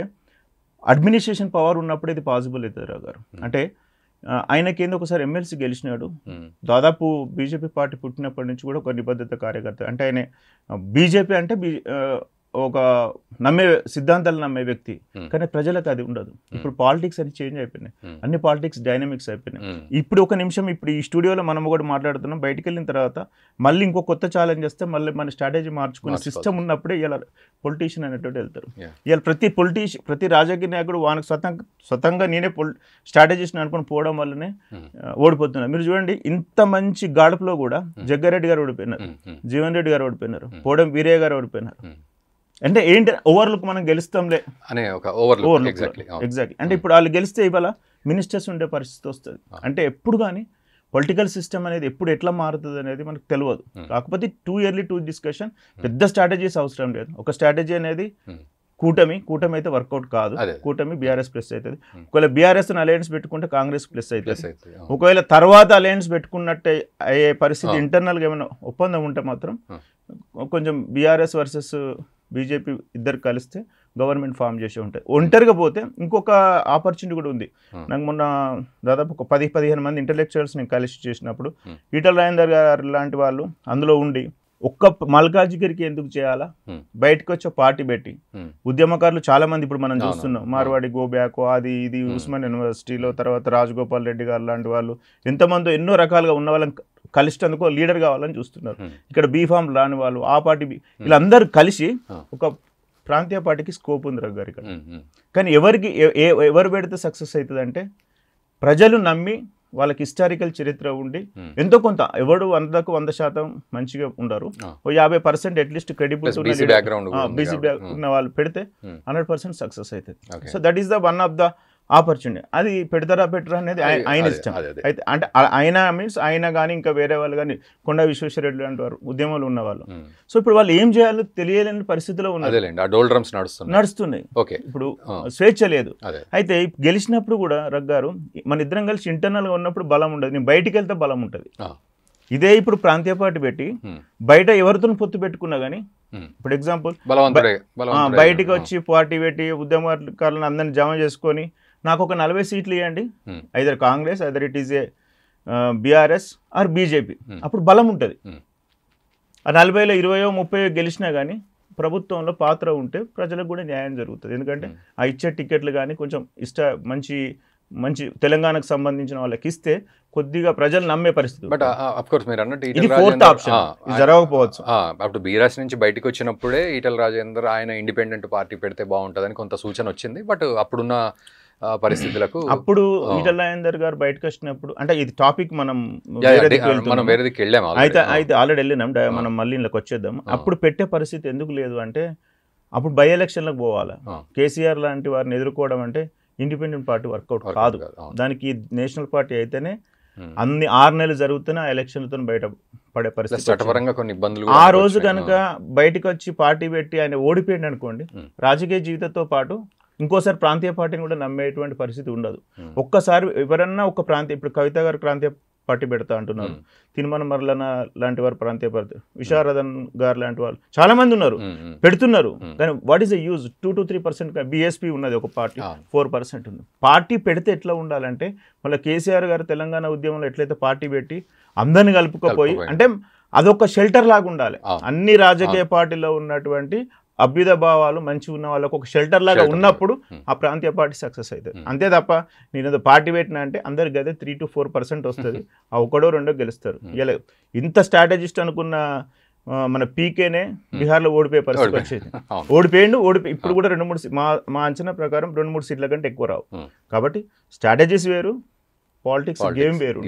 అడ్మినిస్ట్రేషన్ పవర్ ఉన్నప్పుడు ఇది పాసిబుల్ అవుతుంది రావు గారు. అంటే ఆయనకేందో ఒకసారి ఎమ్మెల్సీ గెలిచినాడు, దాదాపు బీజేపీ పార్టీ పుట్టినప్పటి నుంచి కూడా ఒక నిబద్ధత కార్యకర్త. అంటే ఆయన బీజేపీ అంటే ఒక సిద్ధాంతాలు నమ్మే వ్యక్తి, కానీ ప్రజలకు అది ఉండదు. ఇప్పుడు పాలిటిక్స్ అని చేంజ్ అయిపోయినాయి, అన్ని పాలిటిక్స్ డైనమిక్స్ అయిపోయినాయి. ఇప్పుడు ఒక నిమిషం ఇప్పుడు ఈ స్టూడియోలో మనం కూడా మాట్లాడుతున్నాం, బయటికి వెళ్ళిన తర్వాత మళ్ళీ ఇంకో కొత్త ఛాలెంజ్ వస్తే మళ్ళీ మన స్ట్రాటజీ మార్చుకునే సిస్టమ్ ఉన్నప్పుడే ఇలా పొలిటీషియన్ అనేటువంటి వెళ్తారు. ఇలా ప్రతి రాజకీయ నాయకుడు వానికి స్వతంగా నేనే స్ట్రాటజీస్ని అనుకుని పోవడం వల్లనే ఓడిపోతున్నారు. మీరు చూడండి, ఇంత మంచి గాడుపులో కూడా జగ్గారెడ్డి గారు ఓడిపోయినారు, జీవన్ రెడ్డి గారు ఓడిపోయినారు, పోవడం వీరయ్య గారు ఓడిపోయినారు. అంటే ఏంటి ఓవర్లుక్ మనం గెలుస్తాంలే అనే ఒక ఓవర్లుక్. ఎగ్జాక్ట్లీ. అంటే ఇప్పుడు వాళ్ళు గెలిస్తే ఇవాళ మినిస్టర్స్ ఉండే పరిస్థితి వస్తుంది. అంటే ఎప్పుడు కానీ పొలిటికల్ సిస్టమ్ అనేది ఎప్పుడు ఎట్లా మారుతుంది అనేది మనకు తెలియదు. కాకపోతే టూ ఇయర్లీ టూ డిస్కషన్, పెద్ద స్ట్రాటజీస్ అవసరం లేదు. ఒక స్ట్రాటజీ అనేది కూటమి అయితే వర్కౌట్ కాదు. కూటమి బీఆర్ఎస్ ప్లస్ అవుతుంది. ఒకవేళ బీఆర్ఎస్ అలయన్స్ పెట్టుకుంటే కాంగ్రెస్ ప్లస్ అవుతుంది. ఒకవేళ తర్వాత అలయన్స్ పెట్టుకున్నట్టే అయ్యే పరిస్థితి ఇంటర్నల్గా ఏమైనా ఒప్పందం ఉంటే మాత్రం కొంచెం బీఆర్ఎస్ వర్సెస్ బీజేపీ ఇద్దరు కలిస్తే గవర్నమెంట్ ఫామ్ చేసి ఉంటాయి. ఒంటరిగా పోతే ఇంకొక ఆపర్చునిటీ కూడా ఉంది. నాకు మొన్న దాదాపు ఒక 10-15 మంది ఇంటలెక్చువల్స్ నేను కలిసి చేసినప్పుడు ఈటల రాజేందర్ గారు లాంటి వాళ్ళు అందులో ఉండి ఒక్క మల్కాజ్గిరికి ఎందుకు చేయాలా, బయటకు వచ్చే పార్టీ పెట్టి ఉద్యమకారులు చాలా మంది ఇప్పుడు మనం చూస్తున్నాం, మార్వాడి గోబ్యాక్, అది ఇది ఉస్మాన్ యూనివర్సిటీలో, తర్వాత రాజగోపాల్ రెడ్డి గారు లాంటి వాళ్ళు ఎంతమందో ఎన్నో రకాలుగా ఉన్న వాళ్ళని కలిసినందుకు లీడర్ కావాలని చూస్తున్నారు. ఇక్కడ బీఫామ్ రాని వాళ్ళు ఆ పార్టీ వీళ్ళందరూ కలిసి ఒక ప్రాంతీయ పార్టీకి స్కోప్ ఉంది రఘు గారు ఇక్కడ. కానీ ఎవరు పెడితే సక్సెస్ అవుతుంది అంటే ప్రజలు నమ్మి వాళ్ళకి హిస్టారికల్ చరిత్ర ఉండి ఎంతో కొంత ఎవడు 100% మంచిగా ఉండరు, 50% అట్లీస్ట్ క్రెడిబిలిటీ బీసీ బ్యాక్ ఉన్న వాళ్ళు పెడితే 100% సక్సెస్ అవుతుంది. So that is the one of the opportunity. అది పెడతారా పెట్టరా అనేది ఆయన ఇష్టం. అయితే అంటే ఆయన మీన్స్ ఆయన కానీ ఇంకా వేరే వాళ్ళు కానీ కొండా విశ్వేశ్వరరెడ్డి లాంటి వారు ఉద్యమాలు ఉన్న వాళ్ళు. సో ఇప్పుడు వాళ్ళు ఏం చేయాలో తెలియలేని పరిస్థితిలో ఉన్నారు, నడుస్తున్నాయి. ఇప్పుడు స్వేచ్ఛ లేదు. అయితే గెలిచినప్పుడు కూడా రగ్గారు మన ఇద్దరం కలిసి ఇంటర్నల్గా ఉన్నప్పుడు బలం ఉండదు, నేను బయటికి వెళ్తే బలం ఉంటుంది. ఇదే ఇప్పుడు ప్రాంతీయ పార్టీ పెట్టి బయట ఎవరితో పొత్తు పెట్టుకున్నా కానీ, ఇప్పుడు ఎగ్జాంపుల్ బయటికి వచ్చి పార్టీ పెట్టి ఉద్యమకారులను అందరినీ జమ చేసుకొని నాకు ఒక 40 సీట్లు ఇవ్వండి, either Congress either it is a BRS or BJP, అప్పుడు బలం ఉంటుంది. ఆ 40లో 20 30 గెలిచినా కానీ ప్రభుత్వంలో పాత్ర ఉంటే ప్రజలకు కూడా న్యాయం జరుగుతుంది. ఎందుకంటే ఆ ఇచ్చే టికెట్లు కానీ కొంచెం మంచి తెలంగాణకు సంబంధించిన వాళ్ళకి ఇస్తే కొద్దిగా ప్రజలు నమ్మే పరిస్థితి. బట్ అఫ్ కోర్స్ మీరు అన్నట్టు జరగకపోవచ్చు. అప్పుడు బీఆర్ఎస్ నుంచి బయటకు వచ్చినప్పుడే ఈటల రాజేందర్ ఆయన ఇండిపెండెంట్ పార్టీ పెడితే బాగుంటుందని కొంత సూచన వచ్చింది. బట్ అప్పుడున్న పరిస్థితులకు అప్పుడు ఈటల రాజేందర్ గారు బయటకు వచ్చినప్పుడు అంటే ఇది టాపిక్ మనం వేరే దిక్కు వెళ్ళాము. అయితే ఆల్రెడీ వెళ్ళినాం, మనం మళ్ళీ ఇళ్ళకి వచ్చేద్దాం. అప్పుడు పెట్టే పరిస్థితి ఎందుకు లేదు అంటే అప్పుడు బై ఎలక్షన్లకు పోవాలి. కేసీఆర్ లాంటి వారిని ఎదుర్కోవడం అంటే ఇండిపెండెంట్ పార్టీ వర్కౌట్ కాదు. దానికి నేషనల్ పార్టీ అయితేనే అన్ని 6 నెలలు జరుగుతున్నా ఎలక్షన్లతో బయట పడే పరిస్థితి. చట్టపరంగా కొన్ని ఇబ్బందులు ఆ రోజు కనుక బయటకు వచ్చి పార్టీ పెట్టి ఆయన ఓడిపోయింది అనుకోండి, రాజకీయ జీవితంతో పాటు ఇంకోసారి ప్రాంతీయ పార్టీని కూడా నమ్మేటువంటి పరిస్థితి ఉండదు. ఒక్కసారి ఎవరన్నా ఒక ప్రాంతీయ, ఇప్పుడు కవిత గారు ప్రాంతీయ పార్టీ పెడతా అంటున్నారు, తిరుమల మరలన లాంటి వారు ప్రాంతీయ పార్టీ, విశారదన్ గారు లాంటి వాళ్ళు చాలా మంది ఉన్నారు, పెడుతున్నారు. కానీ what is the use? 2 to 3%. BSP ఉన్నది ఒక పార్టీ, 4% ఉంది. పార్టీ పెడితే ఎట్లా ఉండాలంటే మళ్ళీ కేసీఆర్ గారు తెలంగాణ ఉద్యమంలో ఎట్లయితే పార్టీ పెట్టి అందరిని కలుపుకపోయి అంటే అదొక షెల్టర్ లాగా ఉండాలి. అన్ని రాజకీయ పార్టీలో ఉన్నటువంటి అభ్యుద భావాలు మంచి ఉన్న వాళ్ళకు ఒక షెల్టర్ లాగా ఉన్నప్పుడు ఆ ప్రాంతీయ పార్టీ సక్సెస్ అవుతుంది. అంతే తప్ప నేను పార్టీ పెట్టినా అంటే అందరికి అదే 3 to 4% వస్తుంది, ఆ 1-2 గెలుస్తారు. ఇలా ఇంత స్ట్రాటజిస్ట్ అనుకున్న మన పీకేనే బీహార్లో ఓడిపోయే పరిస్థితి వచ్చేది. ఇప్పుడు కూడా 2-3 మా అంచనా ప్రకారం 2-3 సీట్ల కంటే ఎక్కువ రావు. కాబట్టి స్ట్రాటజీస్ వేరు, పాలిటిక్స్ గేమ్ వేరు.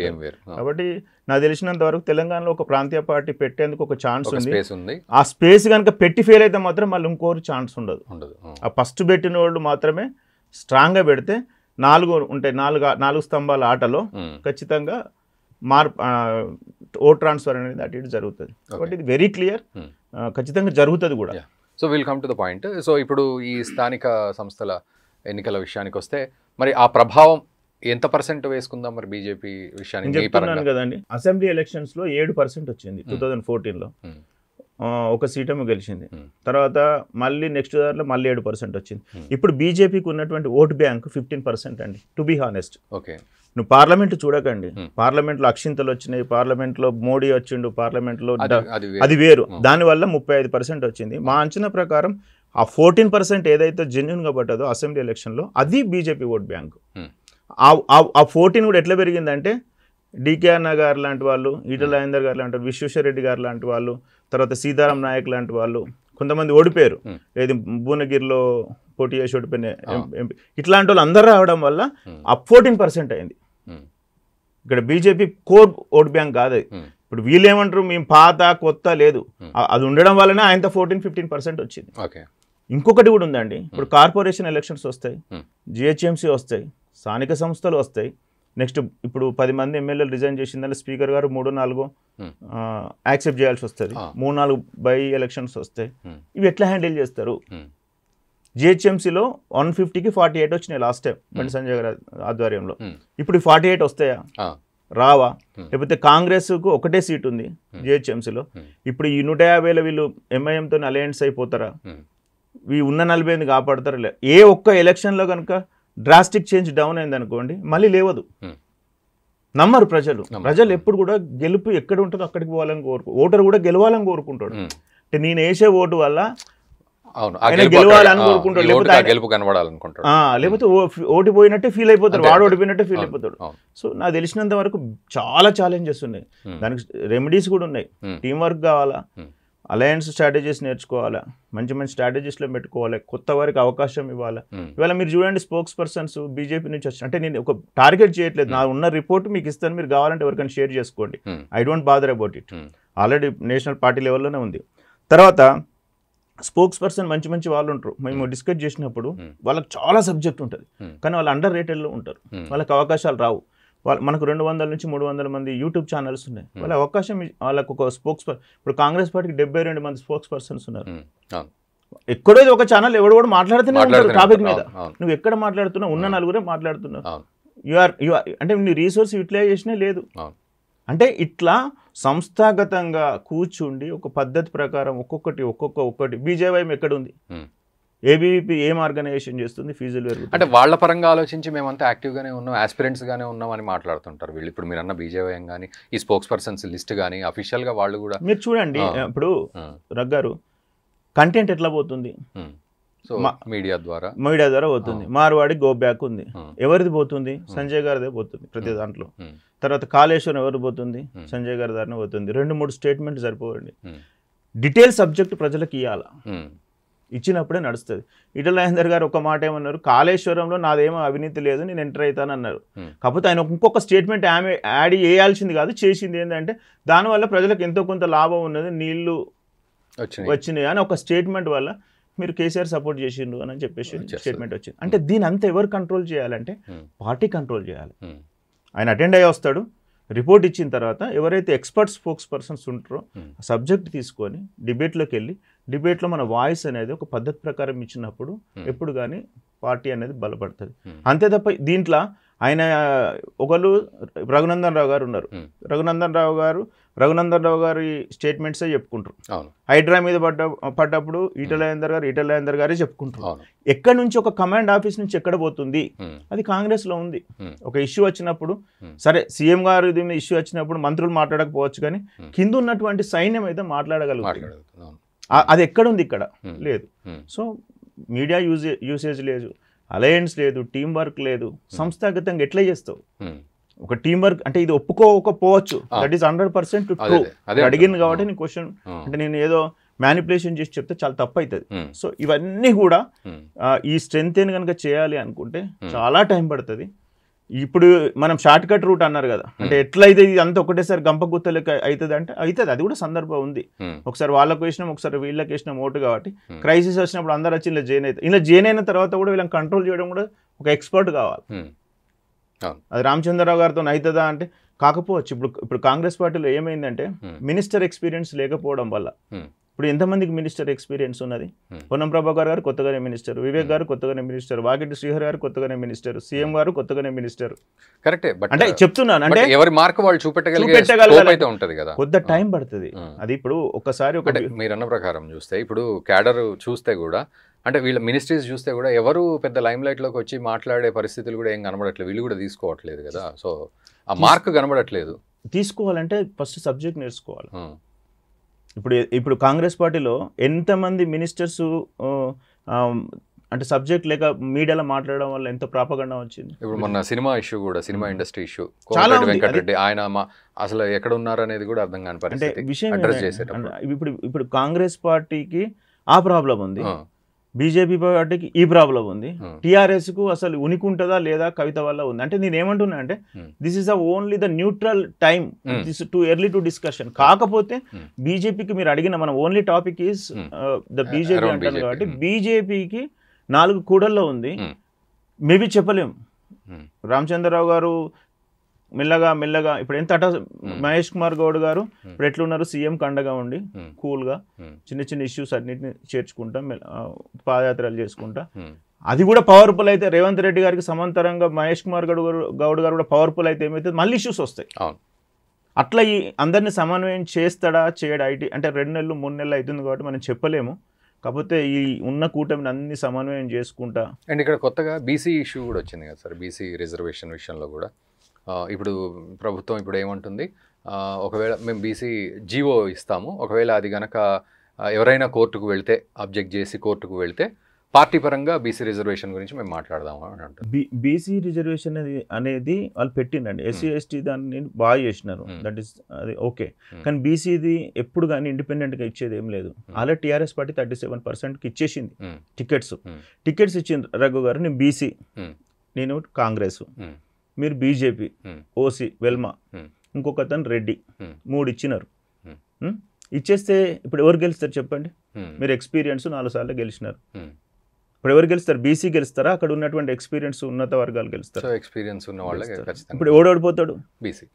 కాబట్టి నాకు తెలిసినంత వరకు తెలంగాణలో ఒక ప్రాంతీయ పార్టీ పెట్టేందుకు ఒక ఛాన్స్ ఉంది. ఆ స్పేస్ కనుక పెట్టి ఫెయిల్ అయితే మాత్రం మళ్ళీ ఇంకోరు ఛాన్స్ ఉండదు. ఆ ఫస్ట్ పెట్టిన వాళ్ళు మాత్రమే స్ట్రాంగ్గా పెడితే 4 ఉంటాయి. 4 స్తంభాల ఆటలో ఖచ్చితంగా ఓట్ ట్రాన్స్ఫర్ అనేది అటు ఇటు జరుగుతుంది. కాబట్టి ఇది వెరీ క్లియర్, ఖచ్చితంగా జరుగుతుంది కూడా. So will come to the point. So ఇప్పుడు ఈ స్థానిక సంస్థల ఎన్నికల విషయానికి వస్తే మరి ఆ ప్రభావం ఎంత % వేసుకుందాం మరి బీజేపీ విషయానికి? చెప్తున్నాను కదండి, అసెంబ్లీ ఎలక్షన్స్ లో 7% వచ్చింది 2014లో, ఒక సీటేమో గెలిచింది. తర్వాత మళ్ళీ నెక్స్ట్ దాంట్లో మళ్ళీ 7% వచ్చింది. ఇప్పుడు బీజేపీకి ఉన్నటువంటి ఓటు బ్యాంక్ 15% అండి, టు బీ హానెస్ట్. ఓకే, నువ్వు పార్లమెంట్ చూడకండి, పార్లమెంట్లో అక్షింతలు వచ్చినాయి, పార్లమెంట్లో మోడీ వచ్చిండు, పార్లమెంట్లో అది వేరు, దానివల్ల 35% వచ్చింది. మా అంచనా ప్రకారం ఆ 14% ఏదైతే జెన్యున్గా పడ్డదో అసెంబ్లీ ఎలక్షన్లో అది బీజేపీ ఓట్ బ్యాంకు. ఆ 14 కూడా ఎట్లా పెరిగిందంటే డికే అన్న గారు లాంటి వాళ్ళు, ఈటల రాజేందర్ గారు లాంటి వాళ్ళు, విశ్వేశ్వరరెడ్డి గారు లాంటి వాళ్ళు, తర్వాత సీతారాం నాయక్ లాంటి వాళ్ళు కొంతమంది ఓడిపోయారు. ఏది భువనగిరిలో పోటీ చేసి ఓడిపోయిన ఎంపీ, ఇట్లాంటి వాళ్ళు అందరూ రావడం వల్ల ఆ 14% అయింది. ఇక్కడ బీజేపీ కోర్ ఓట్ బ్యాంక్ కాదు. ఇప్పుడు వీళ్ళు ఏమంటారు, మేము పాత కొత్త లేదు, అది ఉండడం వల్లనే ఆయనతో 14-15% వచ్చింది. ఇంకొకటి కూడా ఉందండి, ఇప్పుడు కార్పొరేషన్ ఎలక్షన్స్ వస్తాయి, జిహెచ్ఎంసీ వస్తాయి, స్థానిక సంస్థలు వస్తాయి. నెక్స్ట్ ఇప్పుడు 10 మంది ఎమ్మెల్యేలు రిజైన్ చేసిందని స్పీకర్ గారు 3-4 యాక్సెప్ట్ చేయాల్సి వస్తుంది, 3-4 బై ఎలక్షన్స్ వస్తాయి. ఇవి ఎట్లా హ్యాండిల్ చేస్తారు? జిహెచ్ఎంసీలో 150కి 48 వచ్చినాయి లాస్ట్ టైం బండి సంజయ్ గారి ఆధ్వర్యంలో. ఇప్పుడు 48 వస్తాయా? రావా? లేకపోతే కాంగ్రెస్కు ఒకటే సీట్ ఉంది జిహెచ్ఎంసీలో, ఇప్పుడు ఈ 150 వీళ్ళు ఎంఐఎంతో అలయన్స్ అయిపోతారా? ఈ ఉన్న 48 కాపాడతారా? ఏ ఒక్క ఎలక్షన్లో కనుక డ్రాస్టిక్ చేంజ్ డౌన్ అయింది అనుకోండి, మళ్ళీ లేవదు. నమ్మరు ప్రజలు ఎప్పుడు కూడా గెలుపు ఎక్కడ ఉంటుందో అక్కడికి పోవాలని ఓటర్ కూడా గెలవాలని కోరుకుంటాడు. అంటే నేను వేసే ఓటు వల్ల అవును ఆయన గెలవాలని కోరుకుంటాడు, లేకపోతే గెలుపు కనబడాలనుకుంటాడు, లేకపోతే ఓడిపోయినట్టే ఫీల్ అయిపోతాడు, వాడు ఓడిపోయినట్టే ఫీల్ అయిపోతాడు. సో నాకు తెలిసినంత వరకు చాలా ఛాలెంజెస్ ఉన్నాయి, దానికి రెమెడీస్ కూడా ఉన్నాయి. టీం వర్క్ కావాలా, అలయన్స్ స్ట్రాటజీస్ నేర్చుకోవాలా, మంచి మంచి స్ట్రాటజీస్లో పెట్టుకోవాలి, కొత్త వారికి అవకాశం ఇవ్వాలి. ఇవాళ మీరు చూడండి స్పోక్స్ పర్సన్స్ బీజేపీ నుంచి వచ్చి, అంటే నేను ఒక టార్గెట్ చేయట్లేదు, నా ఉన్న రిపోర్ట్ మీకు ఇస్తాను, మీరు కావాలంటే ఎవరికైనా షేర్ చేసుకోండి, I don't bother about it, already national party లెవెల్లోనే ఉంది. తర్వాత స్పోక్స్ పర్సన్ మంచి మంచి వాళ్ళు ఉంటారు, మేము డిస్కస్ చేసినప్పుడు వాళ్ళకి చాలా సబ్జెక్ట్ ఉంటుంది, కానీ వాళ్ళు అండర్ రేటెడ్లో ఉంటారు, వాళ్ళకి అవకాశాలు రావు. మనకు 200 నుంచి 300 మంది యూట్యూబ్ ఛానల్స్ ఉన్నాయి, వాళ్ళ అవకాశం వాళ్ళకు ఒక స్పోక్స్ ఇప్పుడు కాంగ్రెస్ పార్టీకి 72 మంది స్పోక్స్ పర్సన్స్ ఉన్నారు. ఎక్కడో ఒక ఛానల్ ఎవడు కూడా మాట్లాడుతూనే ఉంటారు టాపిక్ మీద, నువ్వు ఎక్కడ మాట్లాడుతున్నావు, ఉన్న నలుగురే మాట్లాడుతున్నావు, అంటే నీ రీసోర్స్ యూటిలైజేషనే లేదు. అంటే ఇట్లా సంస్థాగతంగా కూర్చుండి ఒక పద్ధతి ప్రకారం ఒక్కొక్కటి బీజేవైఎం ఎక్కడ ఉంది, ఏబీవీపీ ఏం ఆర్గనైజేషన్ చేస్తుంది, ఫీజులు పెరుగుతుంది, అంటే వాళ్ళ పరంగా ఆలోచించి మేమంతా యాక్టివ్గానే ఉన్నాం, ఆస్పిరెంట్స్గానే ఉన్నాం అని మాట్లాడుతుంటారు వీళ్ళు. ఇప్పుడు మీరు అన్న బీజేవైఎం కానీ ఈ స్పోక్స్ పర్సన్స్ లిస్ట్ కానీ అఫీషియల్గా వాళ్ళు కూడా మీరు చూడండి. ఇప్పుడు రగ్గారు కంటెంట్ ఎట్లా పోతుంది, సో మీడియా ద్వారా పోతుంది, మార్వాడి గో బ్యాక్ ఉంది, ఎవరిది పోతుంది, సంజయ్ గారిదే పోతుంది ప్రతి దాంట్లో. తర్వాత కాళేశ్వరం ఎవరు పోతుంది, సంజయ్ గారి దారినే పోతుంది. 2-3 స్టేట్మెంట్ సరిపోవండి, డీటెయిల్ సబ్జెక్ట్ ప్రజలకు ఇవ్వాలా, ఇచ్చినప్పుడే నడుస్తుంది. ఈటెల రాజేందర్ గారు ఒక మాట ఏమన్నారు, కాళేశ్వరంలో నాదేమో అవినీతి లేదు, నేను ఎంటర్ అవుతానన్నారు. కాకపోతే ఆయన ఇంకొక స్టేట్మెంట్ ఆమె యాడ్ చేయాల్సింది కాదు, చేసింది ఏంటంటే దానివల్ల ప్రజలకు ఎంతో కొంత లాభం ఉన్నది, నీళ్లు వచ్చినాయి అని ఒక స్టేట్మెంట్ వల్ల మీరు కేసీఆర్ సపోర్ట్ చేసిండ్రు అని చెప్పేసి స్టేట్మెంట్ వచ్చింది. అంటే దీని అంతా ఎవరు కంట్రోల్ చేయాలంటే పార్టీ కంట్రోల్ చేయాలి. ఆయన అటెండ్ అయ్యి వస్తాడు, రిపోర్ట్ ఇచ్చిన తర్వాత ఎవరైతే ఎక్స్పర్ట్ స్పోక్స్ పర్సన్స్ ఉంటారో సబ్జెక్ట్ తీసుకొని డిబేట్లోకి వెళ్ళి, డిబేట్లో మన వాయిస్ అనేది ఒక పద్ధతి ప్రకారం ఇచ్చినప్పుడు ఎప్పుడు కానీ పార్టీ అనేది బలపడుతుంది. అంతే తప్ప దీంట్లో ఆయన ఒకళ్ళు రఘునందన్ రావు గారు ఉన్నారు, రఘునందన్ రావు గారి స్టేట్మెంట్సే చెప్పుకుంటారు. హైడ్రా మీద పడ్డప్పుడు ఈటెల రాజేందర్ గారే చెప్పుకుంటారు. ఎక్కడి నుంచి ఒక కమాండ్ ఆఫీస్ నుంచి ఎక్కడ పోతుంది, అది కాంగ్రెస్లో ఉంది. ఒక ఇష్యూ వచ్చినప్పుడు సరే సీఎం గారు దీని ఇష్యూ వచ్చినప్పుడు మంత్రులు మాట్లాడకపోవచ్చు, కానీ కింద ఉన్నటువంటి సైన్యం అయితే మాట్లాడగలుగుతుంది. అది ఎక్కడుంది, ఇక్కడ లేదు. సో మీడియా యూసేజ్ లేదు, అలయన్స్ లేదు, టీం వర్క్ లేదు, సంస్థాగతంగా ఎట్లా చేస్తావు ఒక టీం వర్క్ అంటే ఇది ఒప్పుకోకపోవచ్చు, దట్ ఈస్ 100% ట్రూ. అడిగింది కాబట్టి నీ క్వశ్చన్ అంటే నేను ఏదో మ్యానిపులేషన్ చేసి చెప్తే చాలా తప్పు అవుతుంది. సో ఇవన్నీ కూడా ఈ స్ట్రెంత్ కనుక చేయాలి అనుకుంటే చాలా టైం పడుతుంది. ఇప్పుడు మనం షార్ట్ కట్ రూట్ అన్నారు కదా, అంటే ఎట్లయితే ఇది అంతా ఒకటేసారి గంపగుత్తలకి అవుతుంది అంటే అవుతుంది, అది కూడా సందర్భం ఉంది. ఒకసారి వాళ్ళకు వేసినాం, ఒకసారి వీళ్ళకి వేసినాం ఓటు, కాబట్టి క్రైసిస్ వచ్చినప్పుడు అందరు వచ్చి ఇలా జాయిన్ అవుతారు. ఇలా జాయిన్ అయిన తర్వాత కూడా వీళ్ళని కంట్రోల్ చేయడం కూడా ఒక ఎక్స్పర్ట్ కావాలి. అది రామచంద్రరావు గారితో అవుతుందా అంటే కాకపోవచ్చు. ఇప్పుడు కాంగ్రెస్ పార్టీలో ఏమైందంటే మినిస్టర్ ఎక్స్పీరియన్స్ లేకపోవడం వల్ల ఇప్పుడు ఎంతమందికి మినిస్టర్ ఎక్స్పీరియన్స్ ఉన్నది, పొన్నం ప్రభాకర్ గారు కొత్తగానే మినిస్టర్, వివేక్ గారు కొత్తగానే మినిస్టర్, వాకిటి శ్రీహరి గారు కొత్తగానే మినిస్టర్, సీఎం గారు కొత్తగానే మినిస్టర్. కరెక్టే, అంటే చెప్తున్నాను, అంటే ఎవరి మార్క్ వాళ్ళు చూపెట్టగలిగే ఉంటది కదా, కొద్ది టైం పడుతుంది. అది ఇప్పుడు ఒకసారి మీరు అన్న ప్రకారం చూస్తే ఇప్పుడు క్యాడర్ చూస్తే కూడా అంటే వీళ్ళ మినిస్ట్రీస్ చూస్తే కూడా ఎవరు పెద్ద లైమ్ లైట్లోకి వచ్చి మాట్లాడే పరిస్థితులు కూడా ఏం కనబడట్లేదు, వీళ్ళు కూడా తీసుకోవట్లేదు కదా. సో ఆ మార్క్ కనబడట్లేదు. తీసుకోవాలంటే ఫస్ట్ సబ్జెక్ట్ నేర్చుకోవాలి. ఇప్పుడు కాంగ్రెస్ పార్టీలో ఎంతమంది మినిస్టర్స్ అంటే సబ్జెక్ట్ లేక మీడియాలో మాట్లాడడం వల్ల ఎంత ప్రాపగండా వచ్చింది. ఇప్పుడు మొన్న సినిమా ఇష్యూ కూడా, సినిమా ఇండస్ట్రీ ఇష్యూ, వెంకటరెడ్డి ఆయన అసలు ఎక్కడ ఉన్నారు అనేది కూడా అర్థం కాని పరిస్థితి. విషయం ఇప్పుడు కాంగ్రెస్ పార్టీకి ఆ ప్రాబ్లం ఉంది, బీజేపీ పార్టీకి ఈ ప్రాబ్లం ఉంది, టీఆర్ఎస్ కు అసలు ఉనికి ఉంటుందా లేదా కవిత వల్ల ఉంది. అంటే నేను ఏమంటున్నా అంటే this is only the neutral time, this to early to discussion. కాకపోతే బీజేపీకి మీరు అడిగిన మన only topic is the BJP అంటారు కాబట్టి బీజేపీకి 4 కూడల్లో ఉంది. మేబీ చెప్పలేము. రామచంద్రరావు గారు మెల్లగా ఇప్పుడు ఎంత మహేష్ కుమార్ గౌడ్ గారు ఇప్పుడు ఎట్లున్నారు, సీఎం కండగా ఉండి కూల్గా చిన్న ఇష్యూస్ అన్నింటినీ చేర్చుకుంటా పాదయాత్రలు చేసుకుంటా, అది కూడా పవర్ఫుల్ అయితే రేవంత్ రెడ్డి గారికి సమాంతరంగా మహేష్ కుమార్ గౌడ్ గారు కూడా పవర్ఫుల్ అయితే ఏమైతే మళ్ళీ ఇష్యూస్ వస్తాయి. అట్లా ఈ అందరినీ సమన్వయం చేస్తాడా చేయడా, ఐటీ అంటే 2 నెలలు 3 నెలలు అవుతుంది కాబట్టి మనం చెప్పలేము. కాకపోతే ఈ ఉన్న కూటమిని అన్ని సమన్వయం చేసుకుంటా. అండ్ ఇక్కడ కొత్తగా బీసీ ఇష్యూ కూడా వచ్చింది కదా సార్, బీసీ రిజర్వేషన్ విషయంలో కూడా ఇప్పుడు ప్రభుత్వం ఇప్పుడు ఏమంటుంది, ఒకవేళ మేము బీసీ జీవో ఇస్తాము, ఒకవేళ అది కనుక ఎవరైనా కోర్టుకు వెళ్తే అబ్జెక్ట్ చేసి కోర్టుకు వెళ్తే పార్టీ పరంగా బీసీ రిజర్వేషన్ గురించి మేము మాట్లాడదాము అని అంటారు. బీసీ రిజర్వేషన్ అనేది వాళ్ళు పెట్టిండండి. ఎస్సీ ఎస్టీ దాన్ని బాగా చేసినారు, దట్ ఈస్ అది ఓకే. కానీ బీసీది ఎప్పుడు కానీ ఇండిపెండెంట్గా ఇచ్చేది ఏం లేదు. అలా టీఆర్ఎస్ పార్టీ 37%కి ఇచ్చేసింది టికెట్స్ ఇచ్చింది. రఘు గారు నేను బీసీ, నేను కాంగ్రెస్, మీరు బీజేపీ, ఓసీ వెల్మా, ఇంకొక అతను రెడ్డి, 3 ఇచ్చినారు. ఇచ్చేస్తే ఇప్పుడు ఎవరు గెలుస్తారు చెప్పండి? మీరు ఎక్స్పీరియన్స్ 4 సార్లు గెలిచినారు. ఇప్పుడు ఎవరు గెలుస్తారు? బీసీ గెలుస్తారా? అక్కడ ఉన్నటువంటి ఎక్స్పీరియన్స్ ఉన్నత వర్గాలు గెలుస్తారు. ఎక్స్పీరియన్స్ ఉన్న వాళ్ళే. ఇప్పుడు ఓడిపోతాడు బీసీ.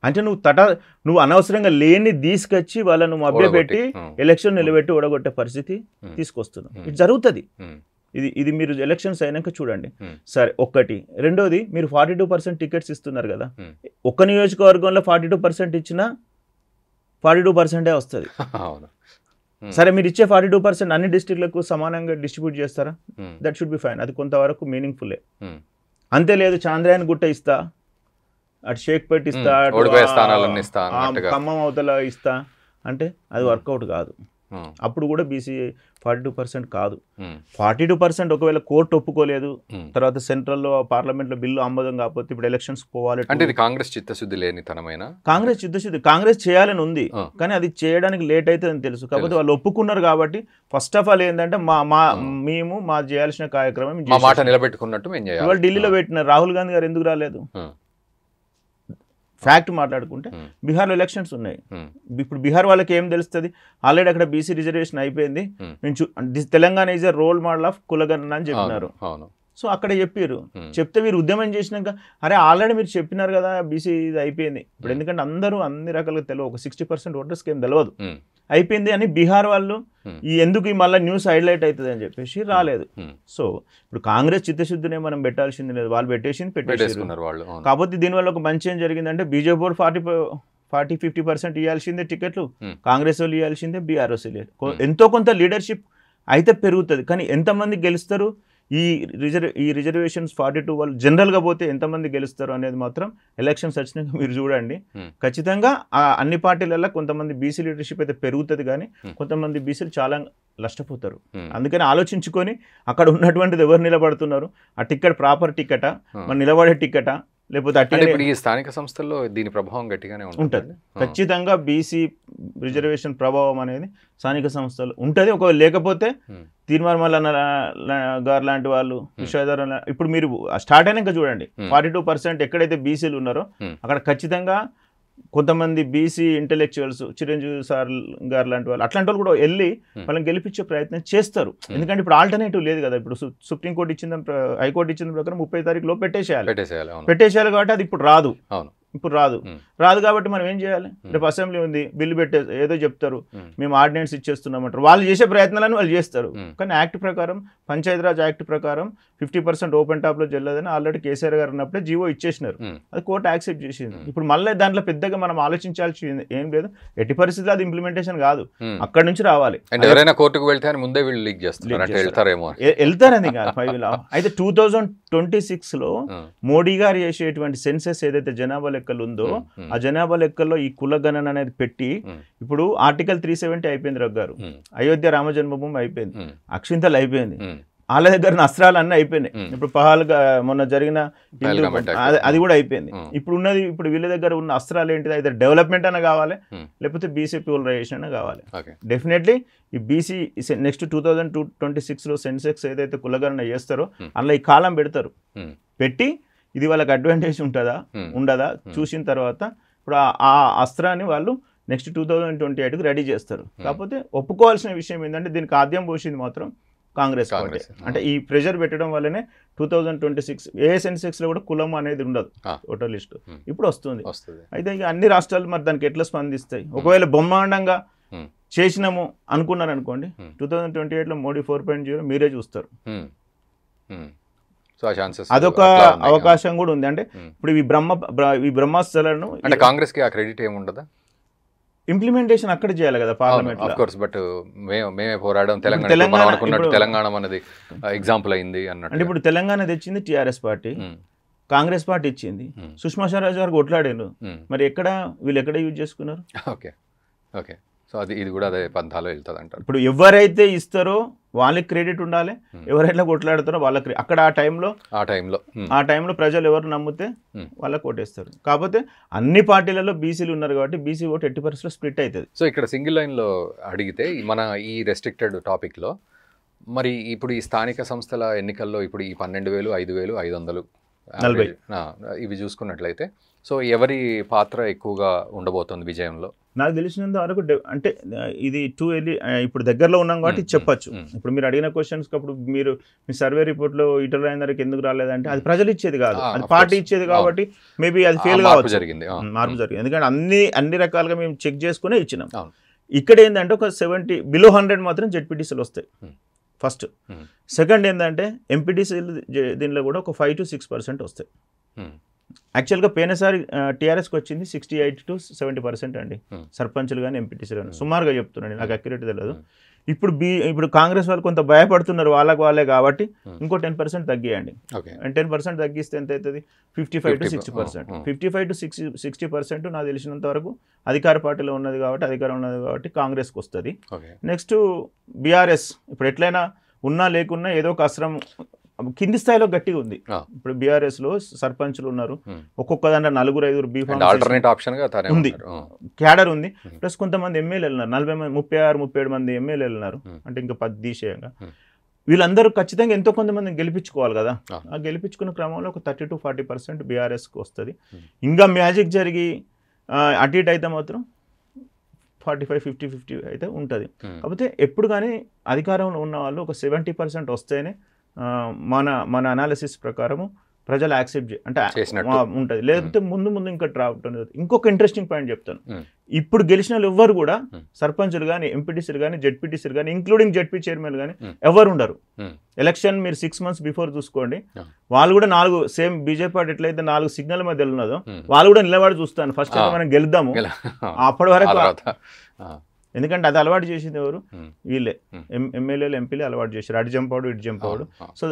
అంటే నువ్వు అనవసరంగా లేని తీసుకొచ్చి వాళ్ళను మభ్యపెట్టి ఎలక్షన్ నిలబెట్టి ఓడగొట్టే పరిస్థితి తీసుకొస్తున్నావు. ఇది జరుగుతుంది. ఇది మీరు ఎలక్షన్స్ అయినాక చూడండి. సరే, ఒక్కటి. రెండోది, మీరు 42% టికెట్స్ ఇస్తున్నారు కదా, ఒక్క నియోజకవర్గంలో 42% ఇచ్చినా 42% వస్తుంది. సరే, మీరు ఇచ్చే 42% అన్ని డిస్ట్రిక్ట్లకు సమానంగా డిస్ట్రిబ్యూట్ చేస్తారా? That should be fine. అది కొంతవరకు మీనింగ్ఫుల్లే. అంతే లేదు, చాంద్రాయన్ గుట్ట ఇస్తా, అటు షేక్పేట్ ఇస్తా, ఖమ్మం అవతల ఇస్తా అంటే అది వర్కౌట్ కాదు. అప్పుడు కూడా బీసీ 42% కాదు. 42% ఒకవేళ కోర్టు ఒప్పుకోలేదు, తర్వాత సెంట్రల్లో పార్లమెంట్లో బిల్లు ఆమోదం కాకపోతే ఇప్పుడు ఎలక్షన్స్ పోవాలి అంటే ఇది కాంగ్రెస్ చిత్తశుద్ధి లేని తనమైన. కాంగ్రెస్ చేయాలని ఉంది, కానీ అది చేయడానికి లేట్ అవుతుందని తెలుసు. కాకపోతే వాళ్ళు ఒప్పుకున్నారు కాబట్టి ఫస్ట్ ఆఫ్ ఆల్ ఏంటంటే మేము చేయాల్సిన కార్యక్రమం మాట నిలబెట్టుకున్నట్టు మేము చేయాలి. వాళ్ళు ఢిల్లీలో పెట్టినారు. రాహుల్ గాంధీ గారు ఎందుకు రాలేదు? ఫ్యాక్ట్ మాట్లాడుకుంటే బీహార్లో ఎలక్షన్స్ ఉన్నాయి. ఇప్పుడు బీహార్ వాళ్ళకి ఏం తెలుస్తుంది? ఆల్రెడీ అక్కడ బీసీ రిజర్వేషన్ అయిపోయింది. Telangana is a role model of కులగణన అని చెప్పినారు. సో అక్కడ చెప్పారు. చెప్తే మీరు ఉద్యమం చేసినాక అరే ఆల్రెడీ మీరు చెప్పినారు కదా బీసీ ఇది అయిపోయింది. ఇప్పుడు ఎందుకంటే అందరూ అన్ని రకాలుగా తెలియదు, ఒక 60% ఓటర్స్కి ఏం తెలియదు, అయిపోయింది అని బీహార్ వాళ్ళు ఎందుకు మళ్ళీ న్యూస్ హైలైట్ అవుతుంది అని చెప్పేసి రాలేదు. సో ఇప్పుడు కాంగ్రెస్ చిత్తశుద్ధినే మనం పెట్టాల్సింది లేదు, వాళ్ళు పెట్టేసుకున్నారు వాళ్ళు. కాకపోతే దీనివల్ల ఒక మంచి ఏం జరిగిందంటే బీజేపీ కూడా 40-50% ఇవ్వాల్సిందే టికెట్లు, కాంగ్రెస్ వాళ్ళు ఇవ్వాల్సిందే, బీఆర్ఎస్ ఎంతో కొంత లీడర్షిప్ అయితే పెరుగుతుంది. కానీ ఎంతమంది గెలుస్తారు? ఈ రిజర్వేషన్స్ 42 వాళ్ళు జనరల్గా పోతే ఎంతమంది గెలుస్తారు అనేది మాత్రం ఎలక్షన్స్ వచ్చినాక మీరు చూడండి. ఖచ్చితంగా అన్ని పార్టీలలో కొంతమంది బీసీ లీడర్షిప్ అయితే పెరుగుతుంది, కానీ కొంతమంది బీసీలు చాలా నష్టపోతారు. అందుకని ఆలోచించుకొని అక్కడ ఉన్నటువంటిది ఎవరు నిలబడుతున్నారు, ఆ టికెట్ ప్రాపర్ టికెటా, మన నిలబడే టికెటా, లేకపోతే ఇప్పుడు ఈ స్థానిక సంస్థల్లో దీని ప్రభావం గట్టిగానే ఉంటుంది. ఖచ్చితంగా బీసీ రిజర్వేషన్ ప్రభావం అనేది స్థానిక సంస్థలు ఉంటుంది. ఒకవేళ లేకపోతే తీర్మార్మల గారు లాంటి వాళ్ళు, విశ్వధర్, ఇప్పుడు మీరు స్టార్ట్ అయినాక చూడండి 42% ఎక్కడైతే బీసీలు ఉన్నారో అక్కడ ఖచ్చితంగా కొంతమంది బీసీ ఇంటెలెక్చువల్స్, చిరంజీవి సార్ గారు లాంటి వాళ్ళు, అట్లాంటి వాళ్ళు కూడా వెళ్ళి వాళ్ళని గెలిపించే ప్రయత్నం చేస్తారు. ఎందుకంటే ఇప్పుడు ఆల్టర్నేటివ్ లేదు కదా. ఇప్పుడు సుప్రీంకోర్టు ఇచ్చిన, హైకోర్టు ఇచ్చిన ప్రకారం 30 తారీఖులో పెట్టేసేయాలి కాబట్టి అది ఇప్పుడు రాదు. రాదు కాబట్టి మనం ఏం చేయాలి? రేపు అసెంబ్లీ ఉంది, బిల్లు ఏదో చెప్తారు, మేము ఆర్డినెన్స్ ఇచ్చేస్తున్నామంటారు. వాళ్ళు చేసే ప్రయత్నాలను వాళ్ళు చేస్తారు. కానీ యాక్ట్ ప్రకారం, పంచాయతీరాజ్ యాక్ట్ ప్రకారం 50% ఓపెన్ టాప్లో చెల్లదని ఆల్రెడీ కేసీఆర్ గారు ఉన్నప్పుడే జీవో ఇచ్చేసినారు. అది కోర్టు యాక్సెప్ట్ చేసింది. ఇప్పుడు మళ్ళీ దాంట్లో పెద్దగా మనం ఆలోచించాల్సి ఏం లేదు. ఎట్టి పరిస్థితుల్లో అది ఇంప్లిమెంటేషన్ కాదు, అక్కడ నుంచి రావాలి. ఎవరైనా కోర్టుకు వెళ్తే ముందే వీళ్ళు లీక్ చేస్తారు, వెళ్తారని కాదు. అయితే 2026లో మోడీ గారు చేసేటువంటి సెన్సెస్ ఏదైతే జనాభా లెక్కలు ఉందో ఆ జనాభా లెక్కల్లో ఈ కులగణన అనేది పెట్టి ఇప్పుడు ఆర్టికల్ 370 అయిపోయింది రఘు గారు, అయోధ్య రామ జన్మభూమి అయిపోయింది, అక్షింతలు అయిపోయింది, వాళ్ళ దగ్గర అస్త్రాలు అన్నీ అయిపోయినాయి. ఇప్పుడు పహాల్గా మొన్న జరిగిన అది కూడా అయిపోయింది. ఇప్పుడు ఉన్నది, ఇప్పుడు వీళ్ళ దగ్గర ఉన్న అస్త్రాలు ఏంటిది? అయితే డెవలప్మెంట్ అన్న కావాలి, లేకపోతే బీసీ ప్యూలరైజేషన్ అన్న కావాలి. డెఫినెట్లీ ఈ బీసీ నెక్స్ట్ 2026లో సెన్సెక్స్ ఏదైతే కులగణన చేస్తారో అందులో ఈ కాలం పెట్టి ఇది వాళ్ళకి అడ్వాంటేజ్ ఉంటుందా ఉండదా చూసిన తర్వాత ఇప్పుడు ఆ అస్త్రాన్ని వాళ్ళు నెక్స్ట్ 2028కి రెడీ చేస్తారు. కాకపోతే ఒప్పుకోవాల్సిన విషయం ఏంటంటే దీనికి ఆద్యం పోసింది మాత్రం కాంగ్రెస్ పార్టీ. అంటే ఈ ప్రెషర్ పెట్టడం వల్లనే 2026 ఏ సెన్సెక్స్లో కూడా కులం అనేది ఉండదు, ఓటర్ లిస్ట్ ఇప్పుడు వస్తుంది. అయితే ఇక అన్ని రాష్ట్రాలు మరి దానికి ఎట్లా స్పందిస్తాయి? ఒకవేళ బ్రహ్మాండంగా చేసినాము అనుకున్నారు అనుకోండి, 2028లో మోడీ 4.0 మీరే చూస్తారు. అదొక అవకాశం కూడా ఉంది. అంటే ఇప్పుడు ఈ బ్రహ్మాస్త్రాలను అంటే కాంగ్రెస్ కి ఆ క్రెడిట్ ఏముండదా? ఇంప్లిమెంటేషన్ అక్కడ చేయాలి కదా పార్లమెంట్ లో. బట్ మేమే పోరాడడం తెలంగాణ అనేది ఎగ్జాంపుల్ అయింది అన్నట్టు. అంటే ఇప్పుడు తెలంగాణ తెచ్చింది టీఆర్ఎస్ పార్టీ, కాంగ్రెస్ పార్టీ ఇచ్చింది, సుష్మా స్వరాజ్ గారు కొట్లాడారు. మరి వీళ్ళు ఎక్కడ యూజ్ చేసుకున్నారు? ఓకే. సో ఇది కూడా అదే పంథాలో వెళ్తుంది అంటారు. ఇప్పుడు ఎవరైతే ఇస్తారో వాళ్ళకి క్రెడిట్ ఉండాలి, ఎవరైనా కొట్లాడుతారో వాళ్ళకి అక్కడ ఆ టైంలో ప్రజలు ఎవరు నమ్మితే వాళ్ళకి ఓటేస్తారు. కాకపోతే అన్ని పార్టీలలో బీసీలు ఉన్నారు కాబట్టి బీసీ ఓటు 80% స్ప్లిట్ అవుతుంది. సో ఇక్కడ సింగిల్ లైన్లో అడిగితే మన ఈ రెస్ట్రిక్టెడ్ టాపిక్లో మరి ఇప్పుడు ఈ స్థానిక సంస్థల ఎన్నికల్లో ఇప్పుడు ఈ 12,000, 5,000, 500 ఇవి చూసుకున్నట్లయితే సో ఎవరి పాత్ర ఎక్కువగా ఉండబోతుంది విజయంలో? నాకు తెలిసినంత వరకు అంటే ఇది టూ ఎర్లీ, ఇప్పుడు దగ్గరలో ఉన్నాం కాబట్టి చెప్పచ్చు. ఇప్పుడు మీరు అడిగిన క్వశ్చన్స్కి అప్పుడు మీరు మీ సర్వే రిపోర్ట్లో ఈటల రాజేందర్కి ఎందుకు రాలేదంటే అది ప్రజలు ఇచ్చేది కాదు, అది పార్టీ ఇచ్చేది కాబట్టి మేబీ అది ఫెయిల్ కావచ్చు, మార్పు జరిగింది. ఎందుకంటే అన్ని రకాలుగా మేము చెక్ చేసుకునే ఇచ్చినాం. ఇక్కడ ఏంటంటే ఒక 70 బిలో 100 మాత్రం జెడ్పీటీసీలు వస్తాయి ఫస్ట్. సెకండ్ ఏంటంటే ఎంపీటీసీలు దీనిలో కూడా ఒక 5 to 6% వస్తాయి. యాక్చువల్గా పోయినసారి టీఆర్ఎస్కి వచ్చింది 68 to 70% అండి, సర్పంచులు కానీ ఎంపీటీసీలు కానీ, సుమారుగా చెప్తున్నాను, నాకు అక్యురేట్ తెలియదు. ఇప్పుడు కాంగ్రెస్ వాళ్ళు కొంత భయపడుతున్నారు వాళ్ళే కాబట్టి ఇంకో 10% తగ్గియండి. 10% తగ్గిస్తే ఎంత అవుతుంది? 55 to 60%. 55 to 60% నాకు తెలిసినంత వరకు అధికార పార్టీలో ఉన్నది కాబట్టి కాంగ్రెస్కి వస్తుంది. నెక్స్ట్ బీఆర్ఎస్ ఇప్పుడు ఎట్లయినా ఉన్నా లేకున్నా ఏదో ఒక అస్త్రం కింది స్థాయిలో గట్టిగా ఉంది. ఇప్పుడు బీఆర్ఎస్ లో సర్పంచ్లు ఉన్నారు, ఒక్కొక్క దాంట్లో 4-5 బీఫామ్ ఉంది, క్యాడర్ ఉంది, ప్లస్ కొంతమంది ఎమ్మెల్యేలు ఉన్నారు, 36-37 మంది ఎమ్మెల్యేలు ఉన్నారు, అంటే ఇంకా 10 దిశయంగా. వీళ్ళందరూ ఖచ్చితంగా ఎంతో కొంతమందిని గెలిపించుకోవాలి కదా. ఆ గెలిపించుకున్న క్రమంలో ఒక 30 to 40% బీఆర్ఎస్కి వస్తుంది. ఇంకా మ్యాజిక్ జరిగి అటు ఇటు అయితే మాత్రం 45-50 అయితే ఉంటుంది. కాకపోతే ఎప్పుడు కానీ అధికారంలో ఉన్న వాళ్ళు ఒక 70% వస్తేనే మన అనాలిసిస్ ప్రకారము ప్రజలు యాక్సెప్ట్ అంటే ఉంటుంది, లేకపోతే ముందు ఇంకా డ్రాప్ అనేది. ఇంకొక ఇంట్రెస్టింగ్ పాయింట్ చెప్తాను. ఇప్పుడు గెలిచిన వాళ్ళు ఎవ్వరు కూడా సర్పంచులు కానీ ఎంపీటీసీలు కానీ జెడ్పీటీసీలు కానీ ఇంక్లూడింగ్ జెడ్పీ చైర్మన్ కానీ ఎవరు ఉండరు. ఎలక్షన్ మీరు 6 months బిఫోర్ చూసుకోండి, వాళ్ళు కూడా 4 సేమ్ బీజేపీ పార్టీ ఎట్లయితే 4 సిగ్నల్ మధ్య ఉన్నదో వాళ్ళు కూడా నిలబడి చూస్తాను, ఫస్ట్ మనం గెలుద్దాము అప్పటి వరకు. ఎందుకంటే అది అలవాటు చేసింది ఎవరు? వీళ్ళే ఎమ్మెల్యేలు ఎంపీలే అలవాటు చేశారు, అటు జంపవాడు ఇటు జంపవాడు. సో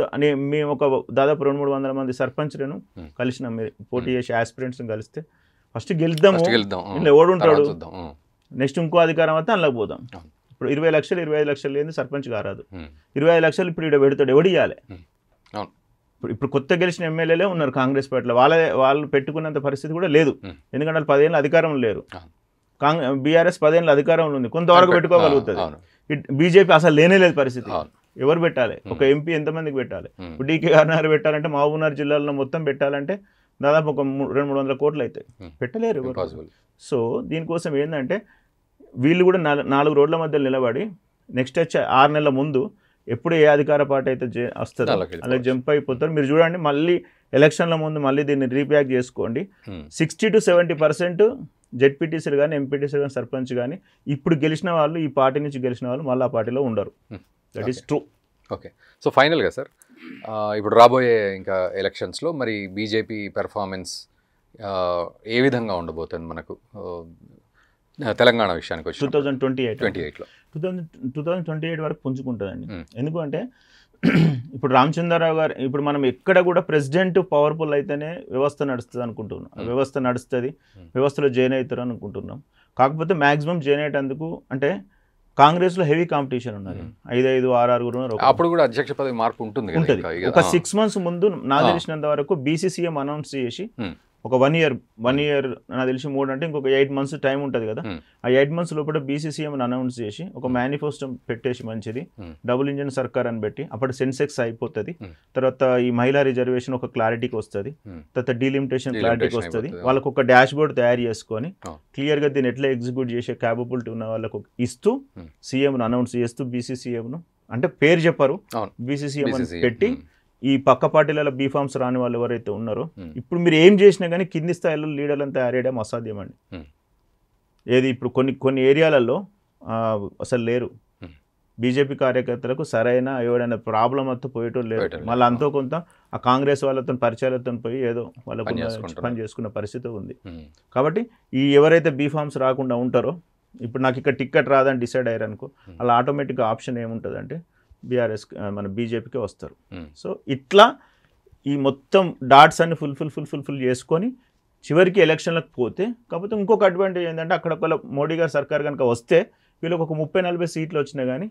మేము ఒక దాదాపు 200-300 మంది సర్పంచ్లను కలిసినాం, పోటీ చేసి ఆస్పిరెంట్స్ కలిస్తే ఫస్ట్ గెలుద్దాము, ఎవడు ఉంటాడు, నెక్స్ట్ ఇంకో అధికారం అయితే అందులోకి పోదాం. ఇప్పుడు 20 లక్షలు 25 లక్షలు లేని సర్పంచ్ కారాదు, 25 లక్షలు ఇప్పుడు ఇక్కడ పెడతాడు, ఎవడు ఇవ్వాలి? ఇప్పుడు కొత్త గెలిచిన ఎమ్మెల్యేలే ఉన్నారు కాంగ్రెస్ పార్టీలో, వాళ్ళు పెట్టుకున్నంత పరిస్థితి కూడా లేదు, ఎందుకంటే వాళ్ళు 10 ఏళ్ళు అధికారం లేరు. బీఆర్ఎస్ 10 ఏళ్ళ అధికారంలో ఉంది, కొంతవరకు పెట్టుకోగలుగుతుంది. బీజేపీ అసలు లేనేలేదు పరిస్థితి. ఎవరు పెట్టాలి? ఒక ఎంపీ ఎంతమందికి పెట్టాలి? ఇప్పుడు డీకే గారు పెట్టాలంటే మహబూబ్నగర్ జిల్లాలో మొత్తం పెట్టాలంటే దాదాపు ఒక 200-300 కోట్లు అవుతాయి, పెట్టలేరు ఎవరు. సో దీనికోసం ఏంటంటే వీళ్ళు కూడా 4 రోడ్ల మధ్య నిలబడి నెక్స్ట్ వచ్చే 6 నెలల ముందు ఎప్పుడు ఏ అధికార పార్టీ అయితే వస్తుందో అలా జంప్ అయిపోతారు. మీరు చూడండి, మళ్ళీ ఎలక్షన్ల ముందు మళ్ళీ దీన్ని రీప్యాక్ చేసుకోండి. 60 to 70% జెడ్పీటీసీలు కానీ ఎంపీటీసీలు కానీ సర్పంచ్ కానీ ఇప్పుడు గెలిచిన వాళ్ళు, ఈ పార్టీ నుంచి గెలిచిన వాళ్ళు మళ్ళీ ఆ పార్టీలో ఉండరు. That is true. Okay. So ఫైనల్గా సార్, ఇప్పుడు రాబోయే ఇంకా ఎలక్షన్స్లో మరి బీజేపీ పెర్ఫార్మెన్స్ ఏ విధంగా ఉండబోతుంది మనకు తెలంగాణ విషయానికి వచ్చి? 2028 వరకు పుంజుకుంటుందండి. ఎందుకంటే ఇప్పుడు రామచంద్రరావు గారు, ఇప్పుడు మనం ఎక్కడ కూడా ప్రెసిడెంట్ పవర్ఫుల్ అయితేనే వ్యవస్థ నడుస్తుంది అనుకుంటున్నాం, వ్యవస్థ నడుస్తుంది, వ్యవస్థలో జాయిన్ అవుతారు అనుకుంటున్నాం. కాకపోతే మ్యాక్సిమం జాయిన్ అయ్యేందుకు అంటే కాంగ్రెస్లో హెవీ కాంపిటీషన్ ఉన్నది, 5-6 ఉన్నారు. అప్పుడు కూడా అధ్యక్ష పదవి మార్పు ఉంటుంది. ఒక 6 months ముందు నాకు తెలిసినంత వరకు బీసీసీఎం అనౌన్స్ చేసి ఒక 1 year నాకు తెలిసి 3 అంటే ఇంకొక 8 months టైం ఉంటుంది కదా, ఆ 8 months లోపల బీసీసీఎం అనౌన్స్ చేసి ఒక మేనిఫెస్టో పెట్టేసి మంచిది, డబుల్ ఇంజిన్ సర్కార్ అని పెట్టి అప్పుడు సెన్సెక్స్ అయిపోతుంది, తర్వాత ఈ మహిళా రిజర్వేషన్ ఒక క్లారిటీకి వస్తుంది, తర్వాత డీలిమిటేషన్ క్లారిటీకి వస్తుంది, వాళ్ళకు ఒక డాష్ బోర్డ్ తయారు చేసుకొని క్లియర్గా దీన్ని ఎట్లా ఎగ్జిక్యూట్ చేసే క్యాపబిలిటీ ఉన్న వాళ్ళకు ఇస్తూ సీఎంను అనౌన్స్ చేస్తూ బీసీసీఎంను అంటే పేరు చెప్పారు బీసీసీఎం అని పెట్టి ఈ పక్క పార్టీలలో బీఫామ్స్ రాని వాళ్ళు ఎవరైతే ఉన్నారో ఇప్పుడు మీరు ఏం చేసినా కానీ కింది స్థాయిలో లీడర్లను తయారు చేయడం అసాధ్యం అండి. ఏది ఇప్పుడు కొన్ని ఏరియాలలో అసలు లేరు బీజేపీ కార్యకర్తలకు సరైన ఎవరైనా ప్రాబ్లం అంతా పోయేటోళ్ళు లేరు. మళ్ళీ అంతో కొంత ఆ కాంగ్రెస్ వాళ్ళతో పరిచయాలతో పోయి ఏదో వాళ్ళకు పని చేసుకున్న పరిస్థితి ఉంది. కాబట్టి ఈ ఎవరైతే బీఫామ్స్ రాకుండా ఉంటారో ఇప్పుడు నాకు ఇక్కడ టికెట్ రాదని డిసైడ్ అయ్యారనుకో అలా ఆటోమేటిక్గా ఆప్షన్ ఏముంటుందంటే బీఆర్ఎస్ మన బీజేపీకే వస్తారు. సో ఇట్లా ఈ మొత్తం డాట్స్ అన్ని ఫుల్ చేసుకొని చివరికి ఎలక్షన్లకు పోతే, కాకపోతే ఇంకొక అడ్వాంటేజ్ ఏంటంటే అక్కడ మోడీ గారి సర్కార్ కనుక వస్తే వీళ్ళకి ఒక 30-40 సీట్లు వచ్చినా కానీ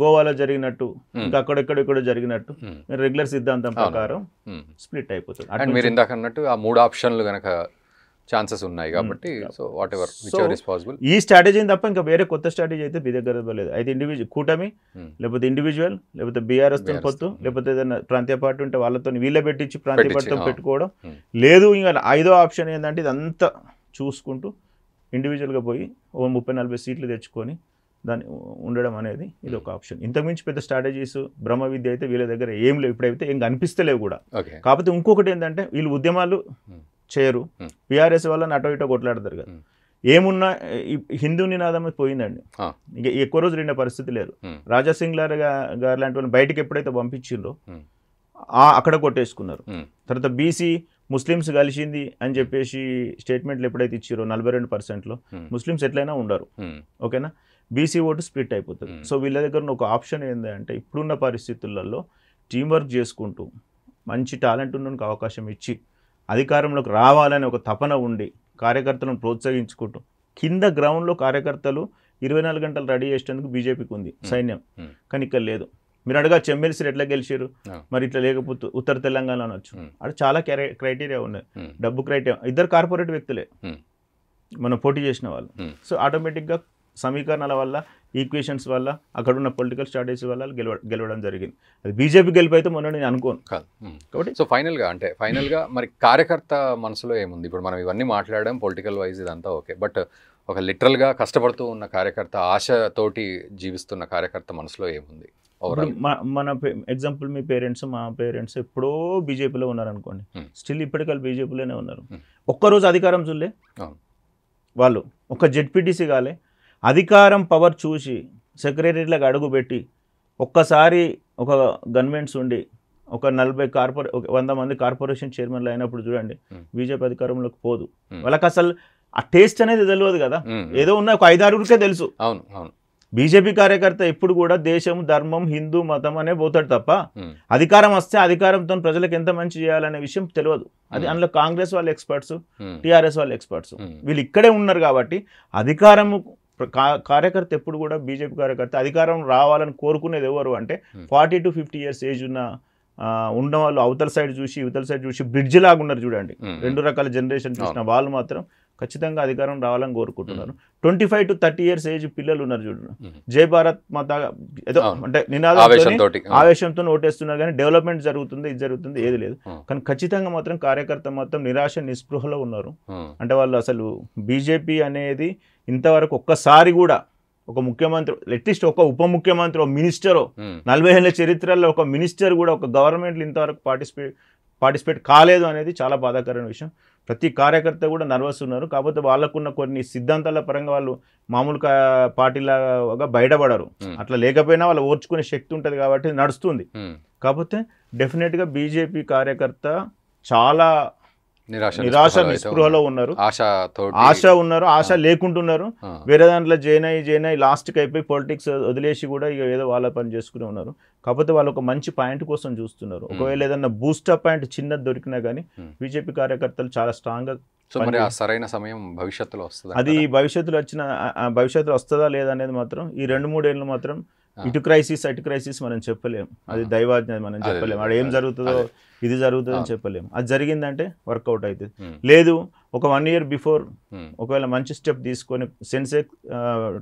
గోవాలో జరిగినట్టు ఇంకా అక్కడెక్కడెక్కడో జరిగినట్టు రెగ్యులర్ సిద్ధాంతం ప్రకారం స్ప్లిట్ అయిపోతుంది. అండ్ మీరు ఇందాక అన్నట్టు ఆ 3 ఆప్షన్లు కనుక ఛాన్సెస్ ఉన్నాయి కాబట్టి so what ever which ever is possible. ఈ స్ట్రాటజీని తప్ప ఇంకా వేరే కొత్త స్ట్రాటజీ అయితే మీ దగ్గర లేదు. అయితే ఇండివిజువల్ కూటమి లేకపోతే ఇండివిజువల్ లేకపోతే బీఆర్ఎస్ తో పొత్తు లేకపోతే ఏదైనా ప్రాంతీయ పార్టీ ఉంటే వాళ్ళతో వీళ్ళే పెట్టించి ప్రాంతీయ పార్టీతో పెట్టుకోవడం లేదు. ఇంకా 5వ ఆప్షన్ ఏంటంటే ఇదంతా చూసుకుంటూ ఇండివిజువల్గా పోయి ఓ 30-40 సీట్లు తెచ్చుకొని దాన్ని ఉండడం అనేది ఇది ఒక ఆప్షన్. ఇంతకుమించి పెద్ద స్ట్రాటజీస్ బ్రహ్మ విద్య అయితే వీళ్ళ దగ్గర ఏం లేవు, ఇప్పుడైతే ఏం కనిపిస్తలేవు కూడా. కాకపోతే ఇంకొకటి ఏంటంటే వీళ్ళు ఉద్యమాలు చేయరు, బీఆర్ఎస్ వల్ల అటో ఇటో కొట్లాడతారు కదా. ఏమున్నా హిందూ నినాదం పోయిందండి, ఇక ఎక్కువ రోజులు ఉండే పరిస్థితి లేరు. రాజాసింగ్ గారు లాంటి వాళ్ళు బయటకు ఎప్పుడైతే పంపించిండ్రో అక్కడ కొట్టేసుకున్నారు. తర్వాత బీసీ ముస్లిమ్స్ కలిసింది అని చెప్పేసి స్టేట్మెంట్లు ఎప్పుడైతే ఇచ్చారో 42%లో ముస్లిమ్స్ ఎట్లయినా ఉండరు, ఓకేనా. బీసీ ఓటు స్ప్లిట్ అయిపోతుంది. సో వీళ్ళ దగ్గర ఒక ఆప్షన్ ఏంటంటే ఇప్పుడున్న పరిస్థితులలో టీం వర్క్ చేసుకుంటూ మంచి టాలెంట్ ఉన్న అవకాశం ఇచ్చి అధికారంలోకి రావాలని ఒక తపన ఉండి కార్యకర్తలను ప్రోత్సహించుకుంటూ కింద గ్రౌండ్లో కార్యకర్తలు 24 గంటలు రెడీ చేసేందుకు బీజేపీకి ఉంది సైన్యం, కానీ ఇక్కడ లేదు. మీరు అడగచ్చు ఎమ్మెల్సీలు ఎట్లా గెలిచారు, మరి ఇట్లా లేకపోతే ఉత్తర తెలంగాణ అనొచ్చు. అది చాలా క్రైటీరియా ఉన్నాయి, డబ్బు క్రైటీరియా. 2 కార్పొరేట్ వ్యక్తులే మనం పోటీ చేసిన వాళ్ళు. సో ఆటోమేటిక్గా సమీకరణాల వల్ల ఈక్వేషన్స్ వల్ల అక్కడున్న పొలిటికల్ స్ట్రాటజీ వల్ల గెలవడం జరిగింది. అది బీజేపీ గెలిపైతే మొన్న నేను అనుకోను కాదు. కాబట్టి సో ఫైనల్గా మరి కార్యకర్త మనసులో ఏముంది? ఇప్పుడు మనం ఇవన్నీ మాట్లాడడం పొలిటికల్ వైజ్ ఇదంతా ఓకే, బట్ ఒక లిటరల్గా కష్టపడుతూ ఉన్న కార్యకర్త, ఆశతోటి జీవిస్తున్న కార్యకర్త మనసులో ఏముంది? మన ఎగ్జాంపుల్ మీ పేరెంట్స్, మా పేరెంట్స్ ఎప్పుడో బీజేపీలో ఉన్నారనుకోండి, స్టిల్ ఇప్పటికీ బీజేపీలోనే ఉన్నారు. ఒక్కరోజు అధికారం చూడలే వాళ్ళు, ఒక జెడ్పీటీసీ కాలే, అధికారం పవర్ చూసి సెక్రటరీలకు అడుగుపెట్టి ఒక్కసారి ఒక గవర్నమెంట్స్ ఉండి ఒక 100 మంది కార్పొరేషన్ చైర్మన్లు అయినప్పుడు చూడండి బీజేపీ అధికారంలోకి పోదు. వాళ్ళకి అసలు ఆ టేస్ట్ అనేది తెలియదు కదా, ఏదో ఉన్న ఒక 5-6కే తెలుసు. అవును అవును. బీజేపీ కార్యకర్త ఎప్పుడు కూడా దేశం, ధర్మం, హిందూ మతం అనే పోతాడు తప్ప అధికారం వస్తే అధికారంతో ప్రజలకు ఎంత మంచి చేయాలనే విషయం తెలియదు. అది అందులో కాంగ్రెస్ వాళ్ళ ఎక్స్పర్ట్స్, టీఆర్ఎస్ వాళ్ళ ఎక్స్పర్ట్స్, వీళ్ళు ఇక్కడే ఉన్నారు కాబట్టి అధికారము కార్యకర్త ఎప్పుడు కూడా బీజేపీ కార్యకర్త అధికారం రావాలని కోరుకునేది ఎవరు అంటే 40 to 50 years ఏజ్ ఉన్న వాళ్ళు అవతల సైడ్ చూసి ఇవతల సైడ్ చూసి బ్రిడ్జ్ లాగా ఉన్నారు చూడండి. 2 రకాల జనరేషన్ చూసిన వాళ్ళు మాత్రం ఖచ్చితంగా అధికారం రావాలని కోరుకుంటున్నారు. 25 to 30 years ఏజ్ పిల్లలు ఉన్నారు చూడండి, జై భారత్ మాత ఏదో అంటే నినాదంతో ఆవేశంతో ఓటేస్తున్నారు, కానీ డెవలప్మెంట్ జరుగుతుంది, ఇది జరుగుతుంది ఏది లేదు. కానీ ఖచ్చితంగా మాత్రం కార్యకర్త మొత్తం నిరాశ నిస్పృహలో ఉన్నారు. అంటే వాళ్ళు అసలు బీజేపీ అనేది ఇంతవరకు ఒక్కసారి కూడా ఒక ముఖ్యమంత్రి, అట్లీస్ట్ ఒక ఉప ముఖ్యమంత్రి, ఒక మినిస్టరో 40 ఏళ్ల చరిత్రలో ఒక మినిస్టర్ కూడా ఒక గవర్నమెంట్లు ఇంతవరకు పార్టిసిపేట్ కాలేదు అనేది చాలా బాధాకరమైన విషయం. ప్రతి కార్యకర్త కూడా నర్వస్ ఉన్నారు. కాకపోతే వాళ్ళకున్న కొన్ని సిద్ధాంతాల పరంగా వాళ్ళు మామూలు పార్టీలాగా బయటపడరు. అట్లా లేకపోయినా వాళ్ళు ఓర్చుకునే శక్తి ఉంటుంది కాబట్టి నడుస్తుంది. కాకపోతే డెఫినెట్గా బీజేపీ కార్యకర్త చాలా నిరాశ నిస్పృహలో ఉన్నారు, ఆశ ఉన్నారు, ఆశ లేకుంటున్నారు. వేరే దాంట్లో జైన్ అయ్యి లాస్ట్కి అయిపోయి పొలిటిక్స్ వదిలేసి కూడా ఇక ఏదో వాళ్ళ పని చేసుకుని ఉన్నారు. కాకపోతే వాళ్ళు ఒక మంచి పాయింట్ కోసం చూస్తున్నారు. ఒకవేళ ఏదన్నా బూస్టప్ పాయింట్ చిన్నది దొరికినా కానీ బీజేపీ కార్యకర్తలు చాలా స్ట్రాంగ్ గా సరైన సమయం భవిష్యత్తులో వస్తుంది. అది భవిష్యత్తులో వస్తుందా లేదా అనేది మాత్రం ఈ 2-3 ఏళ్ళు మాత్రం ఇటు క్రైసిస్ అటు క్రైసిస్ మనం చెప్పలేము. అది దైవాజ్ఞ, మనం చెప్పలేము. అక్కడ ఏం జరుగుతుందో ఇది జరుగుతుంది అని చెప్పలేము. అది జరిగిందంటే వర్కౌట్ అవుతుంది. లేదు ఒక 1 year బిఫోర్ ఒకవేళ మంచి స్టెప్ తీసుకొని సెన్సెక్స్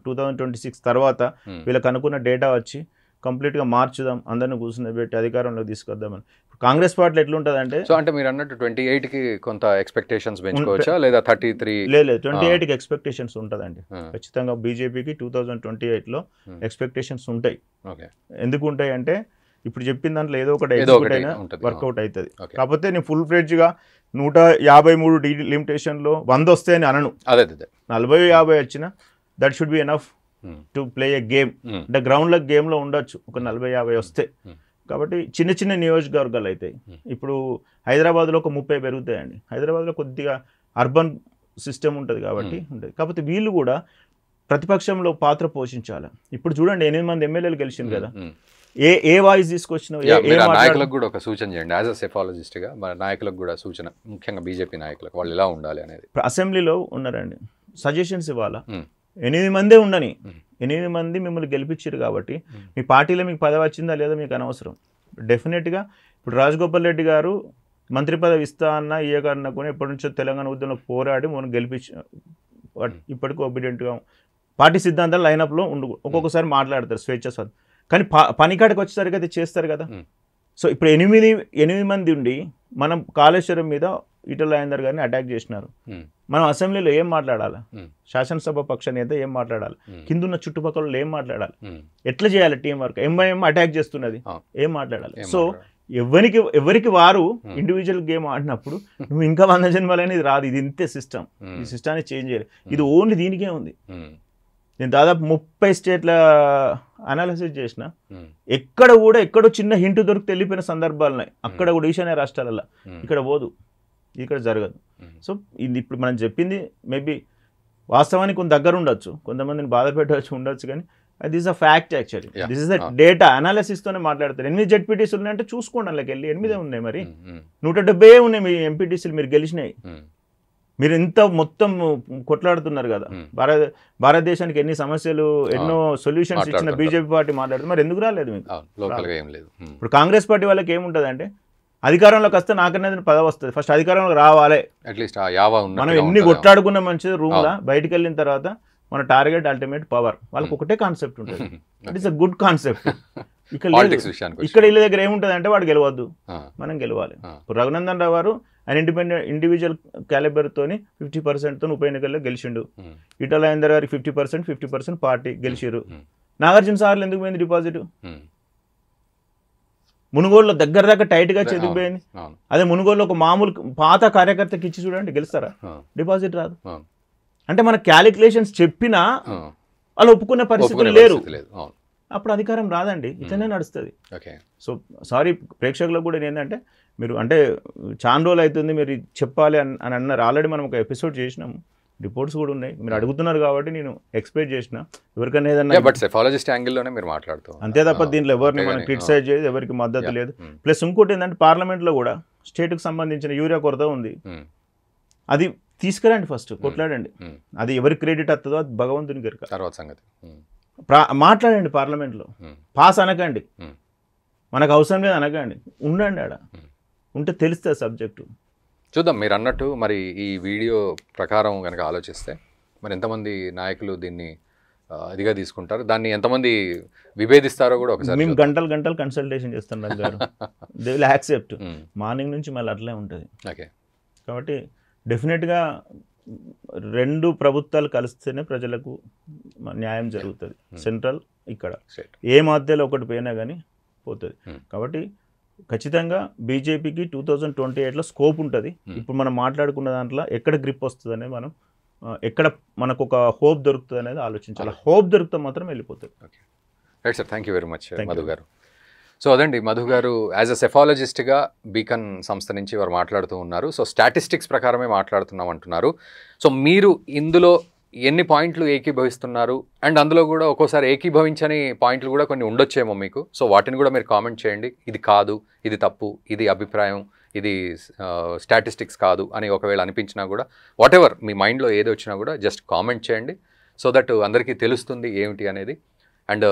2026 తర్వాత వీళ్ళకి అనుకున్న డేటా వచ్చి కంప్లీట్గా మార్చుదాం, అందరిని కూర్చుని పెట్టి అధికారంలోకి తీసుకొద్దామని. కాంగ్రెస్ పార్టీలో ఎట్లుంటుందంటే, సో అంటే మీరు అన్నట్టు 28కి కొంత ఎక్స్పెక్టేషన్స్ పెంచుకోవచ్చా లేదా 33? లేదు 28కి ఎక్స్పెక్టేషన్స్ ఉంటుందండి ఖచ్చితంగా. బీజేపీకి 2028లో ఎక్స్పెక్టేషన్స్ ఉంటాయి. ఎందుకు ఉంటాయి అంటే ఇప్పుడు చెప్పిన దాంట్లో ఏదో ఒకటి అయినా వర్కౌట్ అవుతుంది. కాకపోతే నేను ఫుల్ ఫ్లెడ్జ్గా 153 లిమిటేషన్లో 100 వస్తాయని అనను. 40-50 వచ్చినా that should be enough to play A game. అంటే గ్రౌండ్లో గేమ్లో ఉండొచ్చు ఒక 40-50 వస్తే. కాబట్టి చిన్న చిన్న నియోజకవర్గాలు అవుతాయి. ఇప్పుడు హైదరాబాద్లో ఒక 30 పెరుగుతాయండి. హైదరాబాద్లో కొద్దిగా అర్బన్ సిస్టమ్ ఉంటుంది కాబట్టి ఉంటుంది. కాకపోతే వీళ్ళు కూడా ప్రతిపక్షంలో పాత్ర పోషించాలి. ఇప్పుడు చూడండి 8 మంది ఎమ్మెల్యేలు గెలిచింది కదా, ఏ వాయిస్ తీసుకొచ్చినా నాయకులకు కూడా ఒక సూచన చేయండి. యాజ్ అ సెఫాలజిస్ట్గా మన నాయకులకు కూడా సూచన, ముఖ్యంగా బీజేపీ నాయకులకు వాళ్ళు ఎలా ఉండాలి అనేది. అసెంబ్లీలో ఉన్నారండి, సజెషన్స్ ఇవ్వాలా. 8 మందే ఉండని, 8 మంది మిమ్మల్ని గెలిపించారు కాబట్టి మీ పార్టీలో మీకు పదవి వచ్చిందా లేదా మీకు అనవసరం. డెఫినెట్గా ఇప్పుడు రాజగోపాల్ రెడ్డి గారు మంత్రి పదవి ఇస్తా అన్న ఇయ్యకన్నా కూడా ఎప్పటి నుంచో తెలంగాణ ఉద్యమంలో పోరాడి మనం గెలిపించి ఇప్పటికీ ఒబీడియంట్గా పార్టీ సిద్ధాంతాలు లైనప్లో ఉండు, ఒక్కొక్కసారి మాట్లాడతారు స్వేచ్ఛ స్వాతంత్రం, కానీ పనికాడికి వచ్చేసరికి అది చేస్తారు కదా. సో ఇప్పుడు 8 మంది ఉండి మనం కాళేశ్వరం మీద ఈటల రాజేందర్ గారిని అటాక్ చేసినారు. మనం అసెంబ్లీలో ఏం మాట్లాడాలి, శాసనసభ పక్ష నేత ఏం మాట్లాడాలి, కిందున్న చుట్టుపక్కల ఏం మాట్లాడాలి, ఎట్లా చేయాలి టీం వర్క్, ఎంఐఎం అటాక్ చేస్తున్నది ఏం మాట్లాడాలి. సో ఎవరికి వారు ఇండివిజువల్ గేమ్ ఆడినప్పుడు నువ్వు ఇంకా 100 జన్మలైన ఇది రాదు, ఇది ఇంతే సిస్టమ్, ఈ సిస్టాన్ని చేంజ్ చేయాలి. ఇది ఓన్లీ దీనికే ఉంది. నేను దాదాపు 30 స్టేట్ల అనాలిసిస్ చేసిన, ఎక్కడో చిన్న హింట్ దొరికి వెళ్ళిపోయిన సందర్భాలు ఉన్నాయి. అక్కడ కూడా ఈశాన్య రాష్ట్రాలలో ఇక్కడ పోదు, ఇక్కడ జరగదు. సో ఇది ఇప్పుడు మనం చెప్పింది మేబీ వాస్తవానికి కొంత దగ్గర ఉండొచ్చు, కొంతమందిని బాధ పెట్టవచ్చు ఉండొచ్చు, కానీ this is a fact actually. This is the data అనాలిసిస్తోనే మాట్లాడతారు. 8 జెడ్పీటీసీలు ఉన్నాయంటే చూసుకోండి, అందులోకి వెళ్ళి 8 ఉన్నాయి, మరి 170 ఉన్నాయి మీ ఎంపీటీసీలు, మీరు గెలిచినాయి. మీరు ఇంత మొత్తం కొట్లాడుతున్నారు కదా, భారతదేశానికి ఎన్ని సమస్యలు ఎన్నో సొల్యూషన్స్ ఇచ్చిన బీజేపీ పార్టీ మాట్లాడుతుంది, మరి ఎందుకు రాలేదు మీకు? ఇప్పుడు కాంగ్రెస్ పార్టీ వాళ్ళకి ఏముంటుంది అంటే అధికారంలోకి వస్తే నాకనేది పదవి వస్తుంది, ఫస్ట్ అధికారంలోకి రావాలి. అట్లీస్ట్ మనం ఎన్ని కొట్లాడుకున్న మంచిది రూమ్లో, బయటికి వెళ్ళిన తర్వాత మన టార్గెట్ అల్టిమేట్ పవర్. వాళ్ళకి ఒకటే కాన్సెప్ట్ ఉంటుంది, it is a good concept. ఇక్కడ వీళ్ళ దగ్గర ఏముంటుంది అంటే వాడు గెలవద్దు, మనం గెలవాలి. ఇప్పుడు రఘునందన్ రావు గారు ఆయన ఇండివిజువల్ క్యాలిబర్తోని 50%తో ఉప ఎన్నికల్లో గెలిచిండు. ఈటల రాజేందర్ గారికి 50% పార్టీ గెలిచిరు. నాగార్జున సాగర్లో ఎందుకు పోయింది డిపాజిట్? మునుగోడులో దగ్గర టైట్గా చెదిగిపోయింది. అదే మునుగోడులో ఒక మామూలు పాత కార్యకర్తకి ఇచ్చి చూడండి, గెలుస్తారా? డిపాజిట్ రాదు. అంటే మన క్యాలిక్యులేషన్స్ చెప్పినా వాళ్ళు ఒప్పుకునే పరిస్థితులు లేరు, అప్పుడు అధికారం రాదండి, ఇట్లనే నడుస్తుంది. సో సారీ ప్రేక్షకులకు కూడా ఏంటంటే, మీరు అంటే చాలా రోజులు అవుతుంది మీరు చెప్పాలి అని అన్నారు. ఆల్రెడీ మనం ఒక ఎపిసోడ్ చేసినాము, రిపోర్ట్స్ కూడా ఉన్నాయి, మీరు అడుగుతున్నారు కాబట్టి నేను ఎక్స్పెక్ట్ చేసిన ఎవరికైనా ఏదన్నా, బట్ సెఫాలజిస్ట్ యాంగిల్లోనే మీరు మాట్లాడుతాం అంతే తప్ప దీంట్లో ఎవరిని మనం క్రిటిసైజ్ చేయదు, ఎవరికి మద్దతు లేదు. ప్లస్ ఇంకోటి ఏంటంటే పార్లమెంట్లో కూడా స్టేట్కి సంబంధించిన యూరియా కొరత ఉంది, అది తీసుకురండి, ఫస్ట్ కొట్లాడండి. అది ఎవరికి క్రెడిట్ వస్తుందో అది భగవంతుని గరిక, తర్వాత సంగతి. మాట్లాడండి పార్లమెంట్లో, పాస్ అనకండి, మనకు అవసరం లేదు అనకండి, ఉండండి, ఆడ ఉంటే తెలుస్తుంది సబ్జెక్టు. చూద్దాం మీరు అన్నట్టు మరి ఈ వీడియో ప్రకారం కనుక ఆలోచిస్తే మరి ఎంతమంది నాయకులు దీన్ని ఇదిగా తీసుకుంటారు, దాన్ని ఎంతమంది విభేదిస్తారో కూడా ఒకసారి. మేము గంటలు కన్సల్టేషన్ చేస్తున్నాం గారు, దే విల్ యాక్సెప్ట్. మార్నింగ్ నుంచి మళ్ళీ అట్లే ఉంటుంది. ఓకే, కాబట్టి డెఫినెట్గా 2 ప్రభుత్వాలు కలిస్తేనే ప్రజలకు న్యాయం జరుగుతుంది. సెంట్రల్ ఇక్కడ ఏ మధ్యలో ఒకటి పోయినా కానీ పోతుంది. కాబట్టి ఖచ్చితంగా బీజేపీకి 2028లో స్కోప్ ఉంటుంది. ఇప్పుడు మనం మాట్లాడుకున్న దాంట్లో ఎక్కడ గ్రిప్ వస్తుంది అనేది మనం ఎక్కడ మనకు ఒక హోప్ దొరుకుతుంది అనేది ఆలోచించాలి. హోప్ దొరికితే మాత్రం వెళ్ళిపోతుంది. Okay right sir, thank you very much Madhu గారు. సో అదండి మధు గారు యాజ్ అ సెఫాలజిస్ట్గా బీకన్ సంస్థ నుంచి వారు మాట్లాడుతూ ఉన్నారు. సో స్టాటిస్టిక్స్ ప్రకారమే మాట్లాడుతున్నాం అంటున్నారు. సో మీరు ఇందులో ఎన్ని పాయింట్లు ఏకీభవిస్తున్నారు, అండ్ అందులో కూడా ఒక్కోసారి ఏకీభవించని పాయింట్లు కూడా కొన్ని ఉండొచ్చేమో మీకు. సో వాటిని కూడా మీరు కామెంట్ చేయండి, ఇది కాదు, ఇది తప్పు, ఇది అభిప్రాయం, ఇది స్టాటిస్టిక్స్ కాదు అని ఒకవేళ అనిపించినా కూడా వాట్ ఎవర్ మీ మైండ్లో ఏది వచ్చినా కూడా జస్ట్ కామెంట్ చేయండి, సో దట్ అందరికీ తెలుస్తుంది ఏమిటి అనేది. అండ్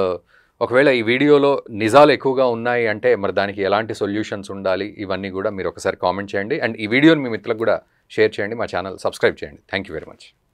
ఒకవేళ ఈ వీడియోలో నిజాలు ఎక్కువగా ఉన్నాయి అంటే మరి దానికి ఎలాంటి సొల్యూషన్స్ ఉండాలి, ఇవన్నీ కూడా మీరు ఒకసారి కామెంట్ చేయండి. అండ్ ఈ వీడియోని మీ మిత్రులకు కూడా షేర్ చేయండి, మా ఛానల్ సబ్స్క్రైబ్ చేయండి. Thank you very much.